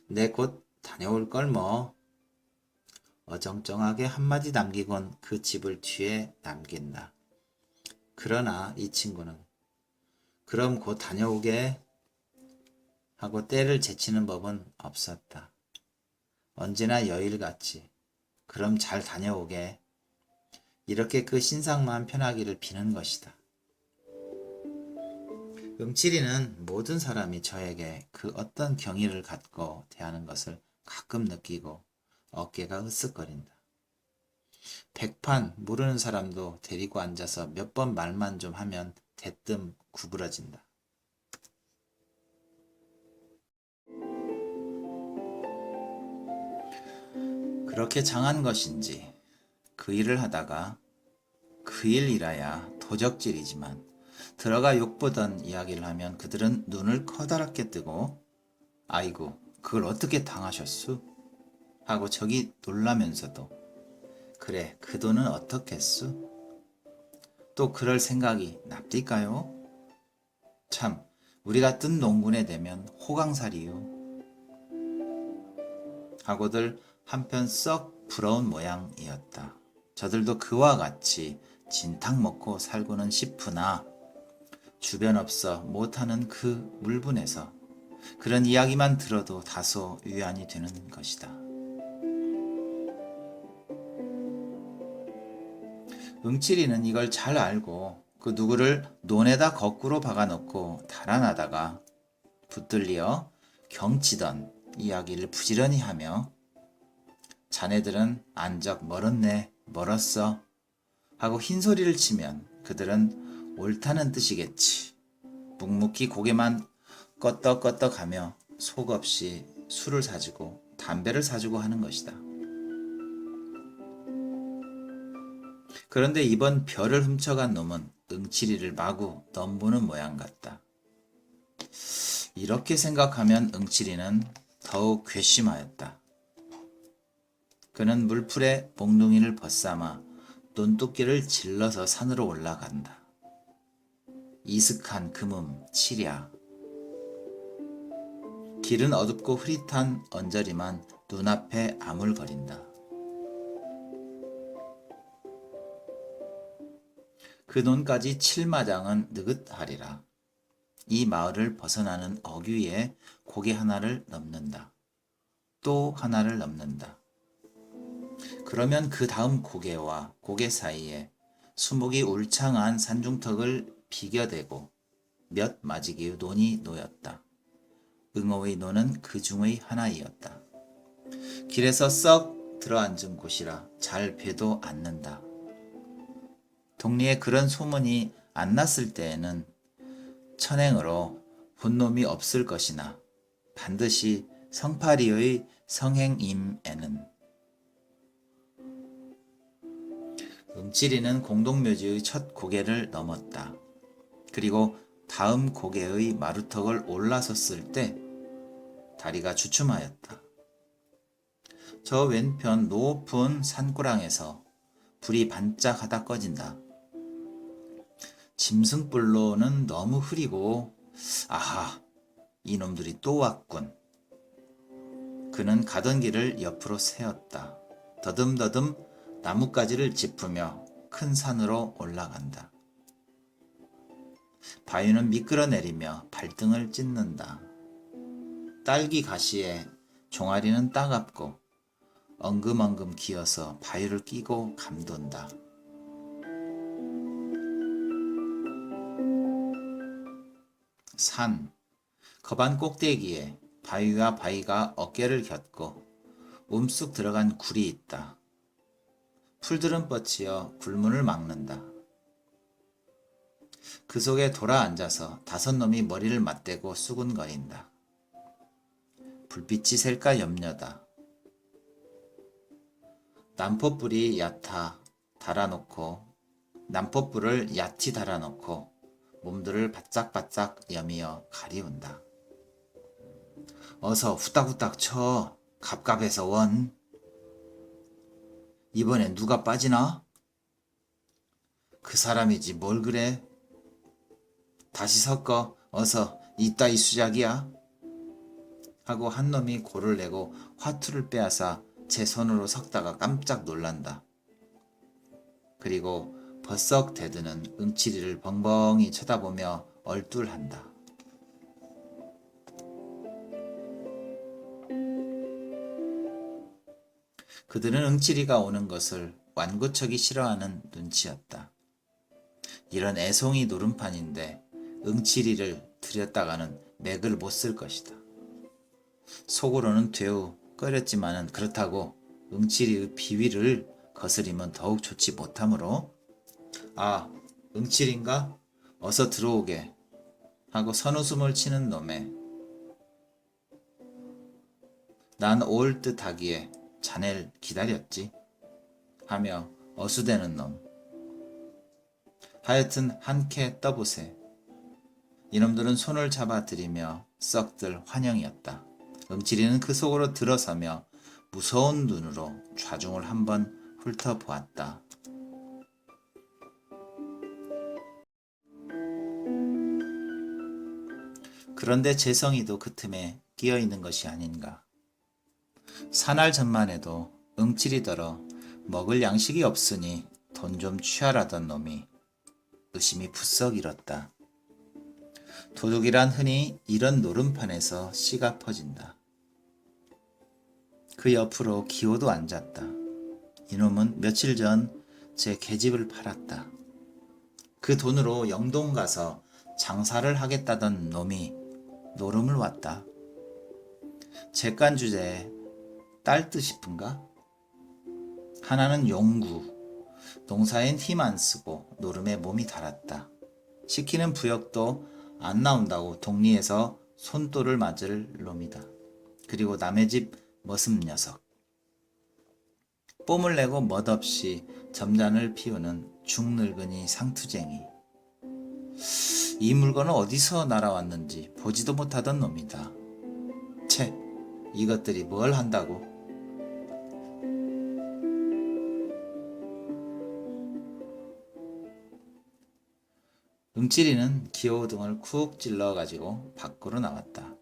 내 곧 다녀올 걸 뭐. 어정쩡하게 한마디 남기곤 그 집을 뒤에 남긴다. 그러나 이 친구는 그럼 곧 다녀오게 하고 때를 제치는 법은 없었다. 언제나 여일같이 그럼 잘 다녀오게 이렇게 그 신상만 편하기를 비는 것이다. 응칠이는 모든 사람이 저에게 그 어떤 경의를 갖고 대하는 것을 가끔 느끼고 어깨가 으쓱거린다. 백판 모르는 사람도 데리고 앉아서 몇 번 말만 좀 하면 대뜸 구부러진다. 그렇게 장한 것인지 그 일을 하다가 그 일이라야 도적질이지만 들어가 욕보던 이야기를 하면 그들은 눈을 커다랗게 뜨고 아이고 그걸 어떻게 당하셨수? 하고 저기 놀라면서도 그래 그 돈은 어떻겠수? 또 그럴 생각이 납디까요? 참 우리 같은 농군에 되면 호강살이요. 하고들 한편 썩 부러운 모양이었다. 저들도 그와 같이 진탕 먹고 살고는 싶으나 주변 없어 못하는 그 물분에서 그런 이야기만 들어도 다소 위안이 되는 것이다. 응칠이는 이걸 잘 알고 그 누구를 논에다 거꾸로 박아놓고 달아나다가 붙들려 경치던 이야기를 부지런히 하며 자네들은 안적 멀었네 멀었어 하고 흰소리를 치면 그들은 옳다는 뜻이겠지. 묵묵히 고개만 껐덕껐덕하며 속없이 술을 사주고 담배를 사주고 하는 것이다. 그런데 이번 별을 훔쳐간 놈은 응칠이를 마구 넘보는 모양 같다. 이렇게 생각하면 응칠이는 더욱 괘씸하였다. 그는 물풀에 몽둥이를 벗삼아 논두끼를 질러서 산으로 올라간다. 이슥한 금음 칠야. 길은 어둡고 흐릿한 언저리만 눈앞에 아물거린다. 그 논까지 7마장은 느긋하리라. 이 마을을 벗어나는 어귀에 고개 하나를 넘는다. 또 하나를 넘는다. 그러면 그 다음 고개와 고개 사이에 수목이 울창한 산중턱을 비겨대고 몇 마지기의 논이 놓였다. 응어의 논은 그 중의 하나이었다. 길에서 썩 들어앉은 곳이라 잘 뵈도 않는다. 동리에 그런 소문이 안 났을 때에는 천행으로 본 놈이 없을 것이나 반드시 성파리의 성행임에는 응칠이는 공동묘지의 첫 고개를 넘었다. 그리고 다음 고개의 마루턱을 올라섰을 때 다리가 주춤하였다. 저 왼편 높은 산고랑에서 불이 반짝하다 꺼진다. 짐승불로는 너무 흐리고 아하 이놈들이 또 왔군. 그는 가던 길을 옆으로 세웠다. 더듬더듬 나뭇가지를 짚으며 큰 산으로 올라간다. 바위는 미끄러내리며 발등을 찢는다. 딸기 가시에 종아리는 따갑고 엉금엉금 기어서 바위를 끼고 감돈다. 산, 거반 꼭대기에 바위와 바위가 어깨를 겹고 움쑥 들어간 굴이 있다. 풀들은 뻗치어 굴문을 막는다. 그 속에 돌아 앉아서 5놈이 머리를 맞대고 수군거린다. 불빛이 셀까 염려다. 난포불이 얕아 달아놓고 난포불을 얕이 달아놓고 몸들을 바짝바짝 여미어 가리운다. 어서 후딱후딱 쳐. 갑갑해서 원. 이번엔 누가 빠지나? 그 사람이지 뭘 그래? 다시 섞어. 어서 이따위 수작이야. 하고 한 놈이 골을 내고 화투를 빼앗아 제 손으로 섞다가 깜짝 놀란다. 그리고 버썩 대드는 응치리를 벙벙이 쳐다보며 얼뚤한다. 그들은 응치리가 오는 것을 완고척이 싫어하는 눈치였다. 이런 애송이 노름판인데 응치리를 들였다가는 맥을 못 쓸 것이다. 속으로는 되우 끄덕거렸지만은 그렇다고 응칠이의 비위를 거스리면 더욱 좋지 못하므로 아, 응칠인가? 어서 들어오게 하고 선웃음을 치는 놈에 난 올 듯 하기에 자넬 기다렸지 하며 어수대는 놈. 하여튼 한캐 떠보세. 이놈들은 손을 잡아들이며 썩들 환영이었다. 응칠이는 그 속으로 들어서며 무서운 눈으로 좌중을 한번 훑어보았다. 그런데 재성이도 그 틈에 끼어있는 것이 아닌가. 사날 전만 해도 응칠이더러 먹을 양식이 없으니 돈 좀 취하라던 놈이 의심이 부쩍 일었다. 도둑이란 흔히 이런 노름판에서 씨가 퍼진다. 그 옆으로 기호도 앉았다. 이놈은 며칠 전 제 계집을 팔았다. 그 돈으로 영동 가서 장사를 하겠다던 놈이 노름을 왔다. 제깐 주제에 딸 듯 싶은가? 하나는 용구, 농사엔 힘 안 쓰고 노름에 몸이 달았다. 시키는 부역도 안 나온다고 독리에서 손돌을 맞을 놈이다. 그리고 남의 집 머슴 녀석. 뽐을 내고 멋없이 점잔을 피우는 중늙은이 상투쟁이. 이 물건은 어디서 날아왔는지 보지도 못하던 놈이다. 채, 이것들이 뭘 한다고? 응칠이는 기호등을 쿡 찔러가지고 밖으로 나왔다.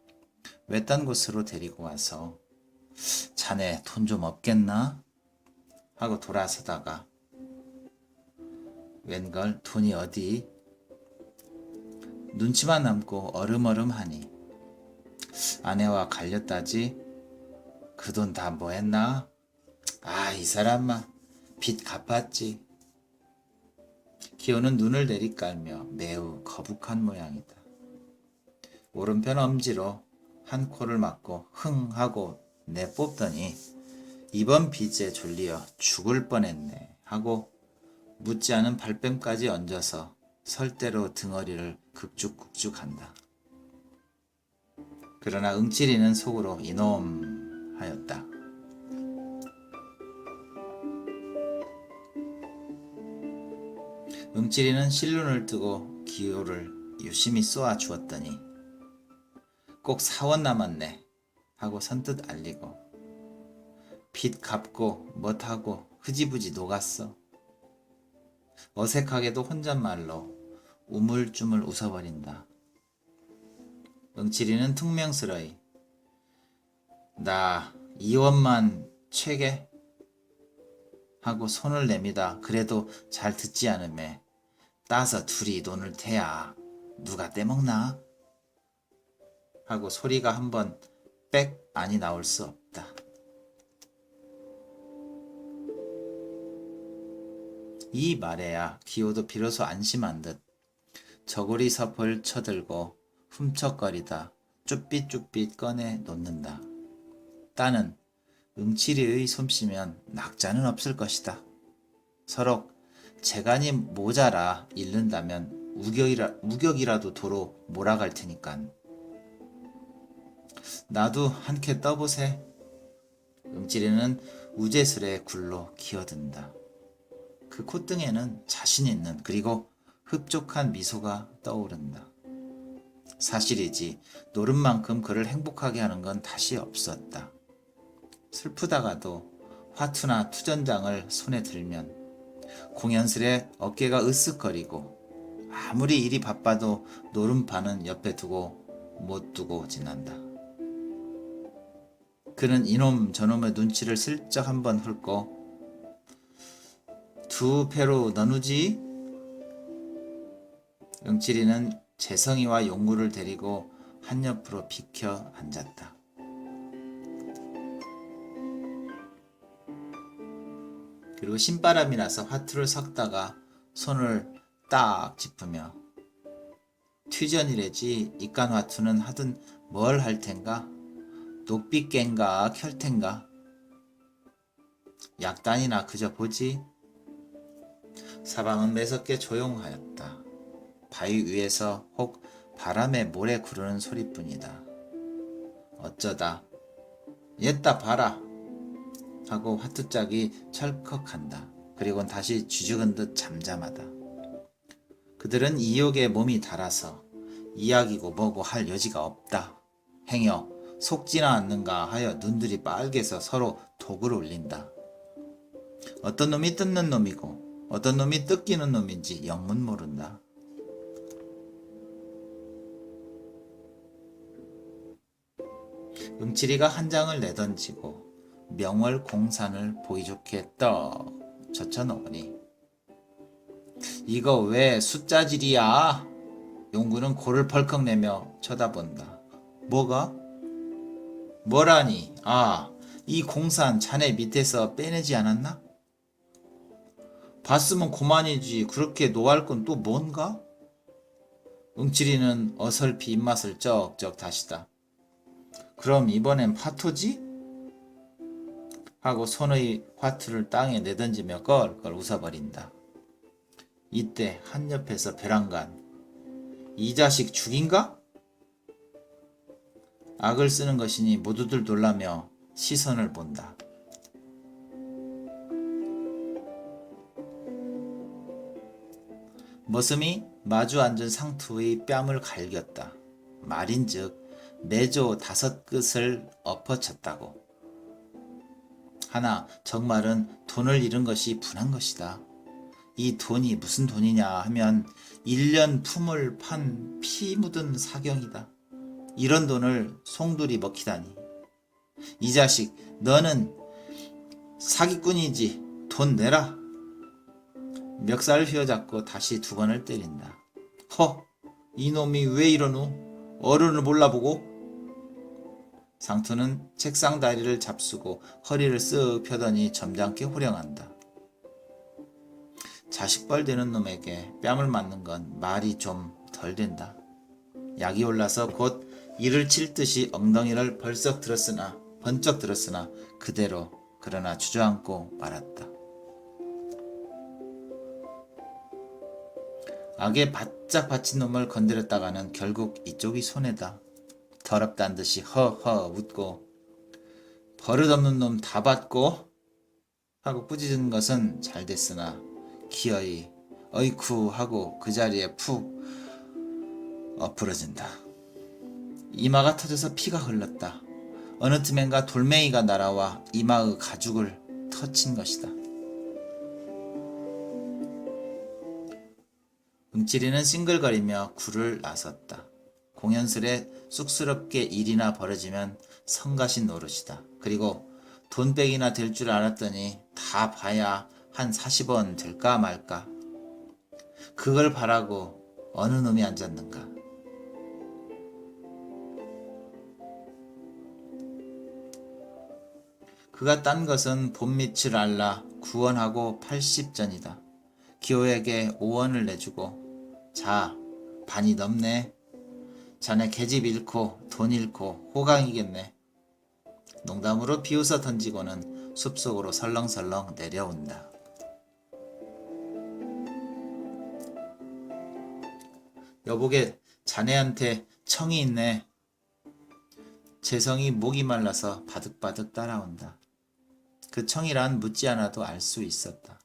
외딴 곳으로 데리고 와서 자네 돈 좀 없겠나? 하고 돌아서다가 웬걸 돈이 어디? 눈치만 남고 얼음얼음하니 아내와 갈렸다지? 그 돈 다 뭐 했나? 아, 이 사람아 빚 갚았지. 기호는 눈을 내리깔며 매우 거북한 모양이다. 오른편 엄지로 한 코를 막고 흥 하고 내뽑더니 이번 빚에 졸리어 죽을 뻔했네 하고 묻지 않은 발뺌까지 얹어서 설대로 등어리를 극죽극죽한다. 그러나 응칠이는 속으로 이놈 하였다. 응칠이는 실눈을 뜨고 기호를 유심히 쏘아 주었더니 꼭 4원 남았네 하고 선뜻 알리고 빚 갚고 못하고 흐지부지 녹았어. 어색하게도 혼잣말로 우물쭈물 웃어버린다. 응칠이는 퉁명스러이 나 2원만 채게 하고 손을 내미다 그래도 잘 듣지 않으매 따서 둘이 돈을 태야 누가 떼먹나? 하고 소리가 한번 빽 아니 나올 수 없다. 이 말에야 기호도 비로소 안심한 듯 저고리 섭을 쳐들고 훔척거리다 쭈삣쭈삣 꺼내 놓는다. 따는 응칠이의 솜씨면 낙자는 없을 것이다. 서로 재간이 모자라 잃는다면 우격이라도 도로 몰아갈 테니깐. 나도 한캐 떠보세. 응칠이는 우제스레 굴로 기어든다. 그 콧등에는 자신 있는 그리고 흡족한 미소가 떠오른다. 사실이지 노름만큼 그를 행복하게 하는 건 다시 없었다. 슬프다가도 화투나 투전장을 손에 들면 공연스레 어깨가 으쓱거리고 아무리 일이 바빠도 노름판은 옆에 두고 못 두고 지난다. 그는 이놈 저놈의 눈치를 슬쩍 한번 훑고 두 패로 나누지? 응칠이는 재성이와 용구를 데리고 한 옆으로 비켜 앉았다. 그리고 신바람이 나서 화투를 섞다가 손을 딱 짚으며 튀전이래지 이깟 화투는 하든 뭘 할 텐가? 녹빛꽹가 켤텐가 약단이나 그저 보지. 사방은 매섭게 조용하였다. 바위 위에서 혹 바람에 모래 구르는 소리뿐이다. 어쩌다 옛다 봐라 하고 화투짝이 철컥한다. 그리고는 다시 쥐죽은 듯 잠잠하다. 그들은 이욕에 몸이 달아서 이야기고 뭐고 할 여지가 없다. 행여 속지나 않는가 하여 눈들이 빨개서 서로 독을 올린다. 어떤 놈이 뜯는 놈이고 어떤 놈이 뜯기는 놈인지 영문 모른다. 응칠이가 한 장을 내던지고 명월공산을 보기 좋게 떡 젖혀놓으니 이거 왜 숫자질이야? 용구는 고를 벌컥 내며 쳐다본다. 뭐가? 뭐라니? 아, 이 공산 자네 밑에서 빼내지 않았나? 봤으면 고만이지. 그렇게 노할 건 또 뭔가? 응칠이는 어설피 입맛을 쩍쩍 다시다. 그럼 이번엔 파토지? 하고 손의 화투를 땅에 내던지며 껄껄 웃어버린다. 이때 한 옆에서 벼랑간 이 자식 죽인가? 악을 쓰는 것이니 모두들 놀라며 시선을 본다. 머슴이 마주 앉은 상투의 뺨을 갈겼다. 말인즉 매조 5끝을 엎어쳤다고. 하나 정말은 돈을 잃은 것이 분한 것이다. 이 돈이 무슨 돈이냐 하면 1년 품을 판 피 묻은 사경이다. 이런 돈을 송두리 먹히다니. 이 자식 너는 사기꾼이지. 돈 내라. 멱살을 휘어잡고 다시 2번을 때린다. 허! 이놈이 왜 이러노? 어른을 몰라보고? 상투는 책상 다리를 잡수고 허리를 쓱 펴더니 점잖게 호령한다. 자식벌 되는 놈에게 뺨을 맞는 건 말이 좀 덜 된다. 약이 올라서 곧 이를 칠 듯이 엉덩이를 번쩍 들었으나 그대로 그러나 주저앉고 말았다. 악에 바짝 받친 놈을 건드렸다가는 결국 이쪽이 손해다. 더럽단 듯이 허허 웃고 버릇없는 놈 다 받고 하고 꾸짖은 것은 잘 됐으나 기어이 어이쿠 하고 그 자리에 푹 엎으러진다. 이마가 터져서 피가 흘렀다. 어느 틈엔가 돌멩이가 날아와 이마의 가죽을 터친 것이다. 응칠이는 싱글거리며 굴을 나섰다. 공연스레 쑥스럽게 일이나 벌어지면 성가신 노릇이다. 그리고 돈백이나 될 줄 알았더니 다 봐야 한 40원 될까 말까. 그걸 바라고 어느 놈이 앉았는가. 그가 딴 것은 봄밑을 알라 구원하고 80전이다. 기호에게 5원을 내주고 자, 반이 넘네. 자네 계집 잃고 돈 잃고 호강이겠네. 농담으로 비웃어 던지고는 숲속으로 설렁설렁 내려온다. 여보게 자네한테 청이 있네. 재성이 목이 말라서 바득바득 따라온다. 그 청이란 묻지 않아도 알 수 있었다.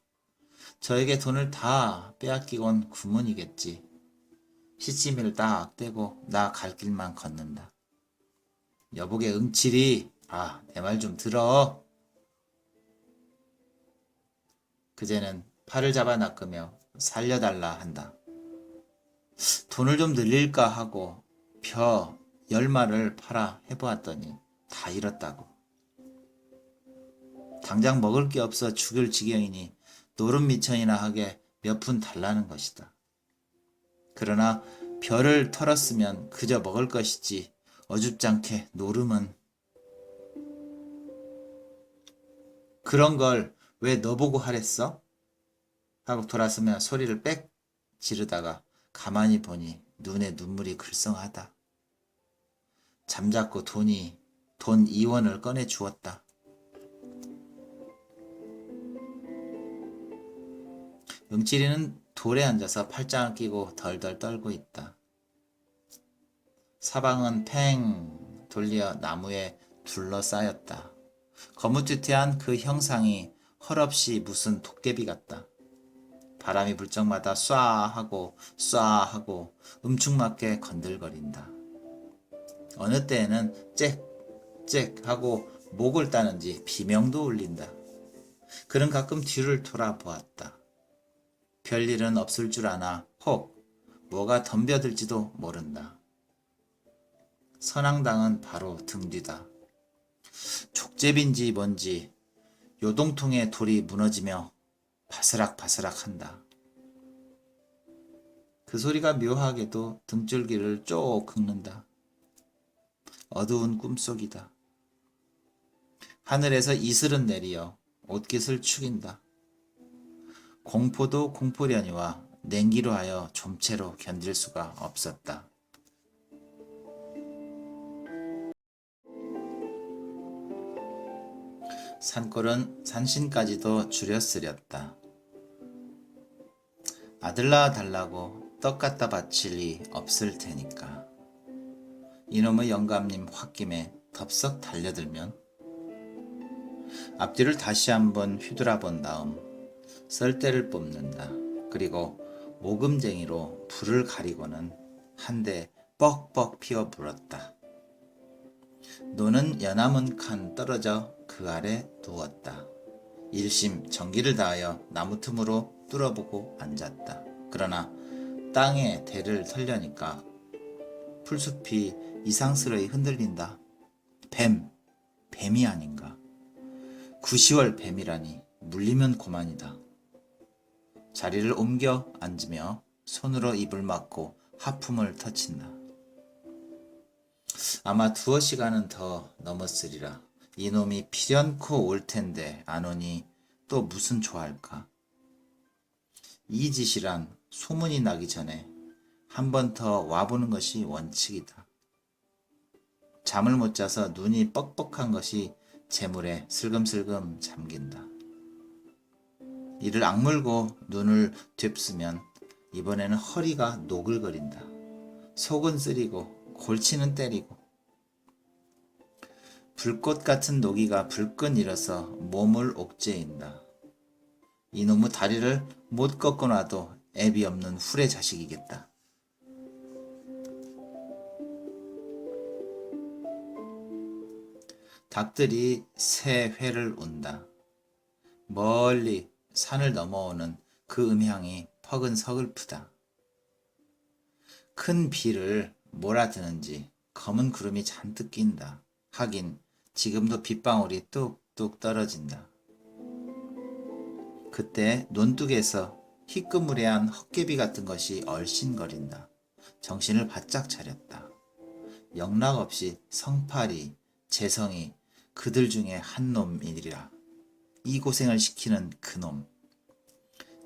저에게 돈을 다 빼앗기곤 구문이겠지. 시치미를 딱 떼고 나 갈 길만 걷는다. 여보게 응칠이 내 말 좀 들어. 그제는 팔을 잡아 낚으며 살려달라 한다. 돈을 좀 늘릴까 하고 벼 10마를 팔아 해보았더니 다 잃었다고. 당장 먹을 게 없어 죽을 지경이니 노름미천이나 하게 몇 푼 달라는 것이다. 그러나 벼를 털었으면 그저 먹을 것이지 어줍잖게 노름은. 그런 걸 왜 너보고 하랬어? 하고 돌아서며 소리를 빽 지르다가 가만히 보니 눈에 눈물이 글썽하다. 잠자코 돈이 돈 2원을 꺼내 주었다. 응칠이는 돌에 앉아서 팔짱을 끼고 덜덜 떨고 있다. 사방은 팽 돌려 나무에 둘러싸였다. 거무튀튀한 그 형상이 헐없이 무슨 도깨비 같다. 바람이 불 적마다 쏴 하고 음축맞게 건들거린다. 어느 때에는 짹짹 하고 목을 따는지 비명도 울린다. 그는 가끔 뒤를 돌아보았다. 별일은 없을 줄 아나 혹 뭐가 덤벼들지도 모른다. 선앙당은 바로 등 뒤다. 족제비인지 뭔지 요동통에 돌이 무너지며 바스락바스락 한다. 그 소리가 묘하게도 등줄기를 쭉 긁는다. 어두운 꿈속이다. 하늘에서 이슬은 내리어 옷깃을 축인다. 공포도 공포려니와 냉기로 하여 좀채로 견딜 수가 없었다. 산골은 산신까지도 줄여 쓰렸다. 아들라 달라고 떡 갖다 바칠 리 없을 테니까. 이놈의 영감님 홧김에 덥석 달려들면 앞뒤를 다시 한번 휘돌아본 다음 썰대를 뽑는다. 그리고 모금쟁이로 불을 가리고는 한 대 뻑뻑 피워 물었다. 노는 연암은 칸 떨어져 그 아래 누웠다. 일심 전기를 다하여 나무 틈으로 뚫어보고 앉았다. 그러나 땅에 대를 털려니까 풀숲이 이상스러이 흔들린다. 뱀이 아닌가. 구시월 뱀이라니 물리면 고만이다. 자리를 옮겨 앉으며 손으로 입을 막고 하품을 터친다. 아마 2시간은 더 넘었으리라. 이놈이 필연코 올 텐데 안 오니 또 무슨 좋아할까. 이 짓이란 소문이 나기 전에 한 번 더 와보는 것이 원칙이다. 잠을 못 자서 눈이 뻑뻑한 것이 재물에 슬금슬금 잠긴다. 이를 악물고 눈을 되쓰면 이번에는 허리가 노글거린다. 속은 쓰리고 골치는 때리고 불꽃 같은 노기가 불끈 일어서 몸을 옥죄인다. 이놈의 다리를 못 꺾어 놔도 애비 없는 후레 자식이겠다. 닭들이 새 회를 운다. 멀리 산을 넘어오는 그 음향이 퍽은 서글프다. 큰 비를 몰아드는지 검은 구름이 잔뜩 낀다. 하긴 지금도 빗방울이 뚝뚝 떨어진다. 그때 논둑에서 희끄무레한 헛개비 같은 것이 얼씬거린다. 정신을 바짝 차렸다. 영락없이 성팔이, 재성이 그들 중에 한 놈이리라. 이 고생을 시키는 그놈.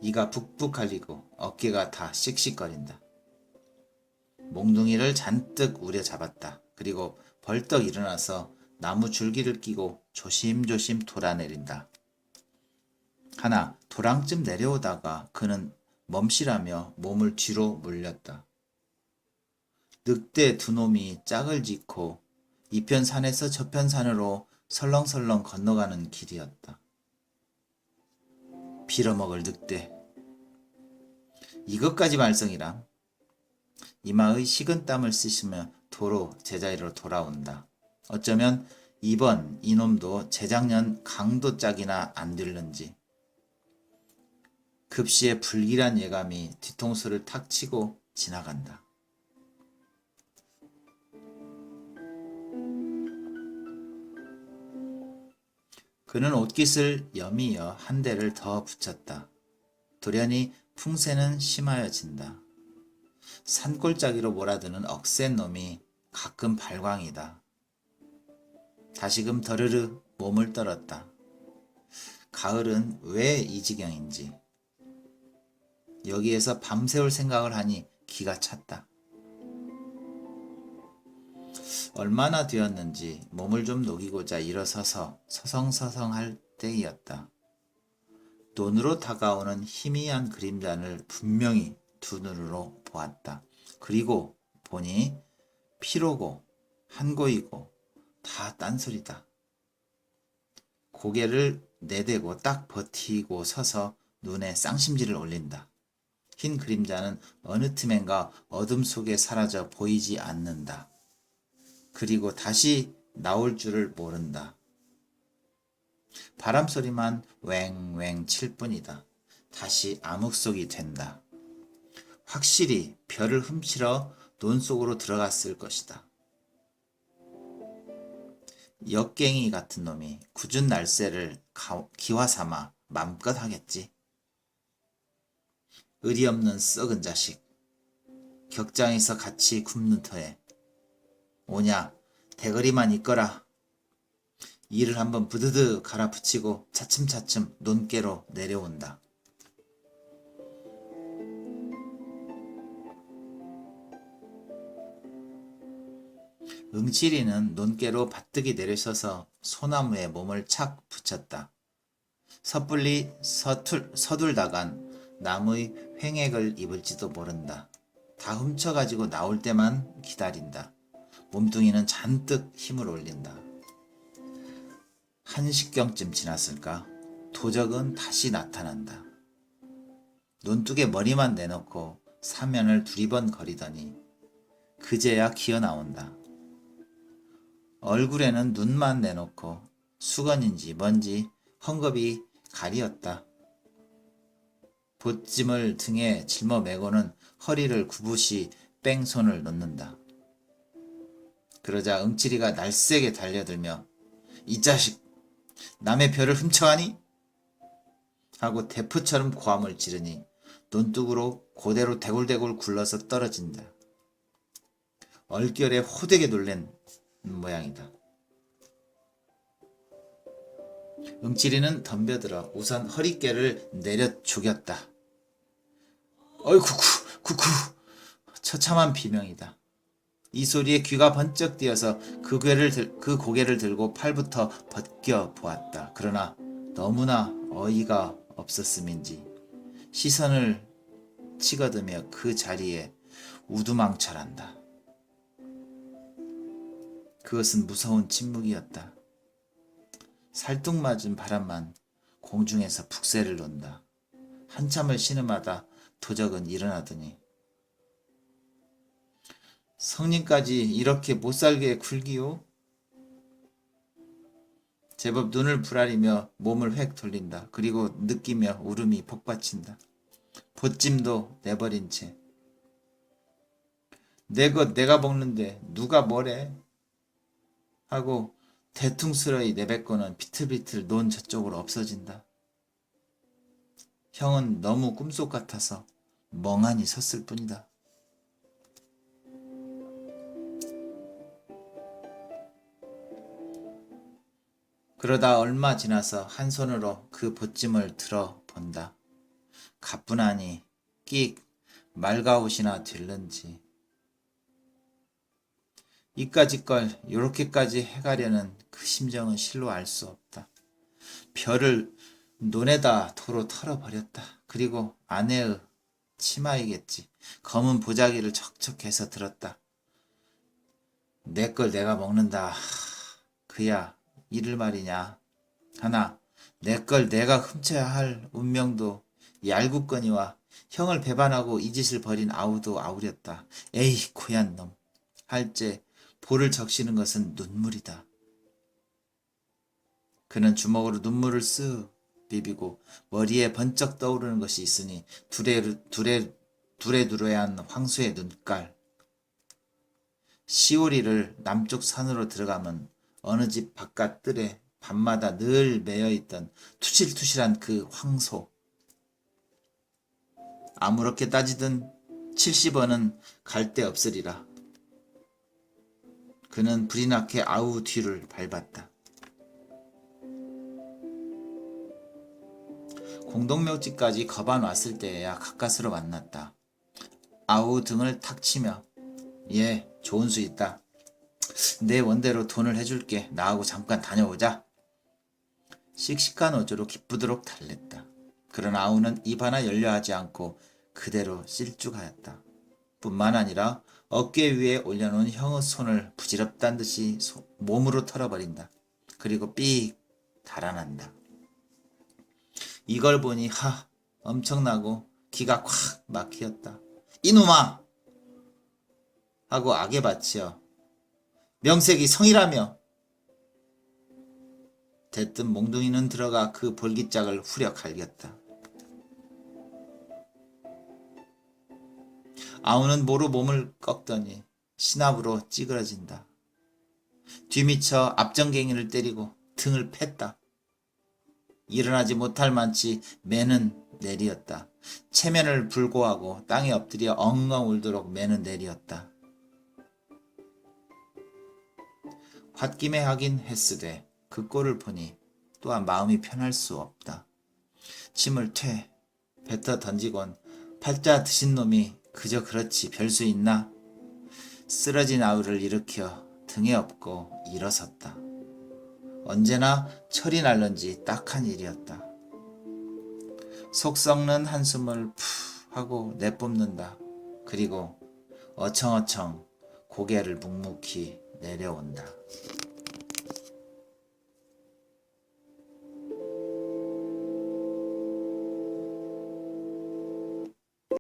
이가 북북 갈리고 어깨가 다 씩씩거린다. 몽둥이를 잔뜩 우려잡았다. 그리고 벌떡 일어나서 나무 줄기를 끼고 조심조심 돌아내린다. 하나 도랑쯤 내려오다가 그는 멈시라며 몸을 뒤로 물렸다. 늑대 2놈이 짝을 짓고 이편 산에서 저편 산으로 설렁설렁 건너가는 길이었다. 빌어먹을 늑대. 이것까지 말썽이람. 이마의 식은땀을 씻으며 도로 제자리로 돌아온다. 어쩌면 이번 이놈도 재작년 강도짝이나 안 들는지 급시에 불길한 예감이 뒤통수를 탁 치고 지나간다. 그는 옷깃을 여미어 한 대를 더 붙였다. 돌연히 풍세는 심하여진다. 산골짜기로 몰아드는 억센 놈이 가끔 발광이다. 다시금 더르르 몸을 떨었다. 가을은 왜 이 지경인지. 여기에서 밤새울 생각을 하니 기가 찼다. 얼마나 되었는지 몸을 좀 녹이고자 일어서서 서성서성할 때이었다. 눈으로 다가오는 희미한 그림자를 분명히 두 눈으로 보았다. 그리고 보니 피로고 한고이고 다 딴소리다. 고개를 내대고 딱 버티고 서서 눈에 쌍심지를 올린다. 흰 그림자는 어느 틈엔가 어둠 속에 사라져 보이지 않는다. 그리고 다시 나올 줄을 모른다. 바람소리만 왱왱 칠 뿐이다. 다시 암흑속이 된다. 확실히 별을 훔치러 논 속으로 들어갔을 것이다. 역갱이 같은 놈이 굳은 날새를 기화삼아 맘껏 하겠지. 의리 없는 썩은 자식. 격장에서 같이 굶는 터에 오냐 대거리만 있거라. 이를 한번 부드드 갈아붙이고 차츰차츰 논깨로 내려온다. 응치리는 논깨로 바뜩이 내려서서 소나무에 몸을 착 붙였다. 섣불리 서둘다간 나무의 횡액을 입을지도 모른다. 다 훔쳐가지고 나올 때만 기다린다. 몸뚱이는 잔뜩 힘을 올린다. 1시경쯤 지났을까? 도적은 다시 나타난다. 논둑에 머리만 내놓고 사면을 두리번 거리더니 그제야 기어 나온다. 얼굴에는 눈만 내놓고 수건인지 뭔지 헝겊이 가리었다. 보찜을 등에 짊어매고는 허리를 구부시 뺑손을 놓는다. 그러자 응치리가 날쌔게 달려들며 이 자식 남의 별을 훔쳐가니? 하고 대포처럼 고함을 지르니 논둑으로 고대로 대굴대굴 굴러서 떨어진다. 얼결에 호되게 놀란 모양이다. 응치리는 덤벼들어 우선 허리깨를 내려 죽였다. 어이쿠 쿠쿠 처참한 비명이다. 이 소리에 귀가 번쩍 뛰어서 그 고개를 들고 팔부터 벗겨 보았다. 그러나 너무나 어이가 없었음인지 시선을 치거드며 그 자리에 우두망철한다. 그것은 무서운 침묵이었다. 살뚱맞은 바람만 공중에서 북새를 논다. 한참을 신음하다 도적은 일어나더니 성님까지 이렇게 못살게 굴기요? 제법 눈을 부라리며 몸을 획 돌린다. 그리고 느끼며 울음이 복받친다. 보찜도 내버린 채 내 것 내가 먹는데 누가 뭐래? 하고 대퉁스러이 내뱉고는 비틀비틀 논 저쪽으로 없어진다. 형은 너무 꿈속 같아서 멍하니 섰을 뿐이다. 그러다 얼마 지나서 한 손으로 그 보찜을 들어 본다. 가뿐하니 끽 말가옷이나 될는지. 이까짓 걸 요렇게까지 해가려는 그 심정은 실로 알 수 없다. 별을 논에다 도로 털어버렸다. 그리고 아내의 치마이겠지. 검은 보자기를 척척해서 들었다. 내 걸 내가 먹는다. 그야 이를 말이냐. 하나 내 걸 내가 훔쳐야 할 운명도 얄궂거니와 형을 배반하고 이 짓을 벌인 아우도 아우렸다. 에이 고얀 놈. 할제 볼을 적시는 것은 눈물이다. 그는 주먹으로 눈물을 쓱 비비고 머리에 번쩍 떠오르는 것이 있으니 두레두레한 황소의 눈깔. 시오리를 남쪽 산으로 들어가면 어느 집 바깥 뜰에 밤마다 늘 매여있던 투실투실한 그 황소. 아무렇게 따지든 70원은 갈 데 없으리라. 그는 불이 나게 아우 뒤를 밟았다. 공동묘지까지 거반 왔을 때에야 가까스로 만났다. 아우 등을 탁 치며 예, 좋은 수 있다. 내 원대로 돈을 해줄게. 나하고 잠깐 다녀오자. 씩씩한 어조로 기쁘도록 달랬다. 그러나 아우는 입 하나 열려하지 않고 그대로 실쭉하였다. 뿐만 아니라 어깨 위에 올려놓은 형의 손을 부질없단 듯이 몸으로 털어버린다. 그리고 삑 달아난다. 이걸 보니 엄청나고 기가 콱 막히었다. 이놈아! 하고 악에 바치어 명색이 성이라며! 대뜸 몽둥이는 들어가 그 볼기짝을 후려 갈겼다. 아우는 모로 몸을 꺾더니 신압으로 찌그러진다. 뒤미쳐 앞정갱이를 때리고 등을 팼다. 일어나지 못할 만치 매는 내리었다. 체면을 불고하고 땅에 엎드려 엉엉 울도록 매는 내리었다. 홧김에 하긴 했으되 그 꼴을 보니 또한 마음이 편할 수 없다. 침을 뱉어 던지곤 팔자 드신 놈이 그저 그렇지 별 수 있나? 쓰러진 아우를 일으켜 등에 업고 일어섰다. 언제나 철이 날런지 딱한 일이었다. 속 썩는 한숨을 푸 하고 내뿜는다. 그리고 어청어청 고개를 묵묵히 내려온다.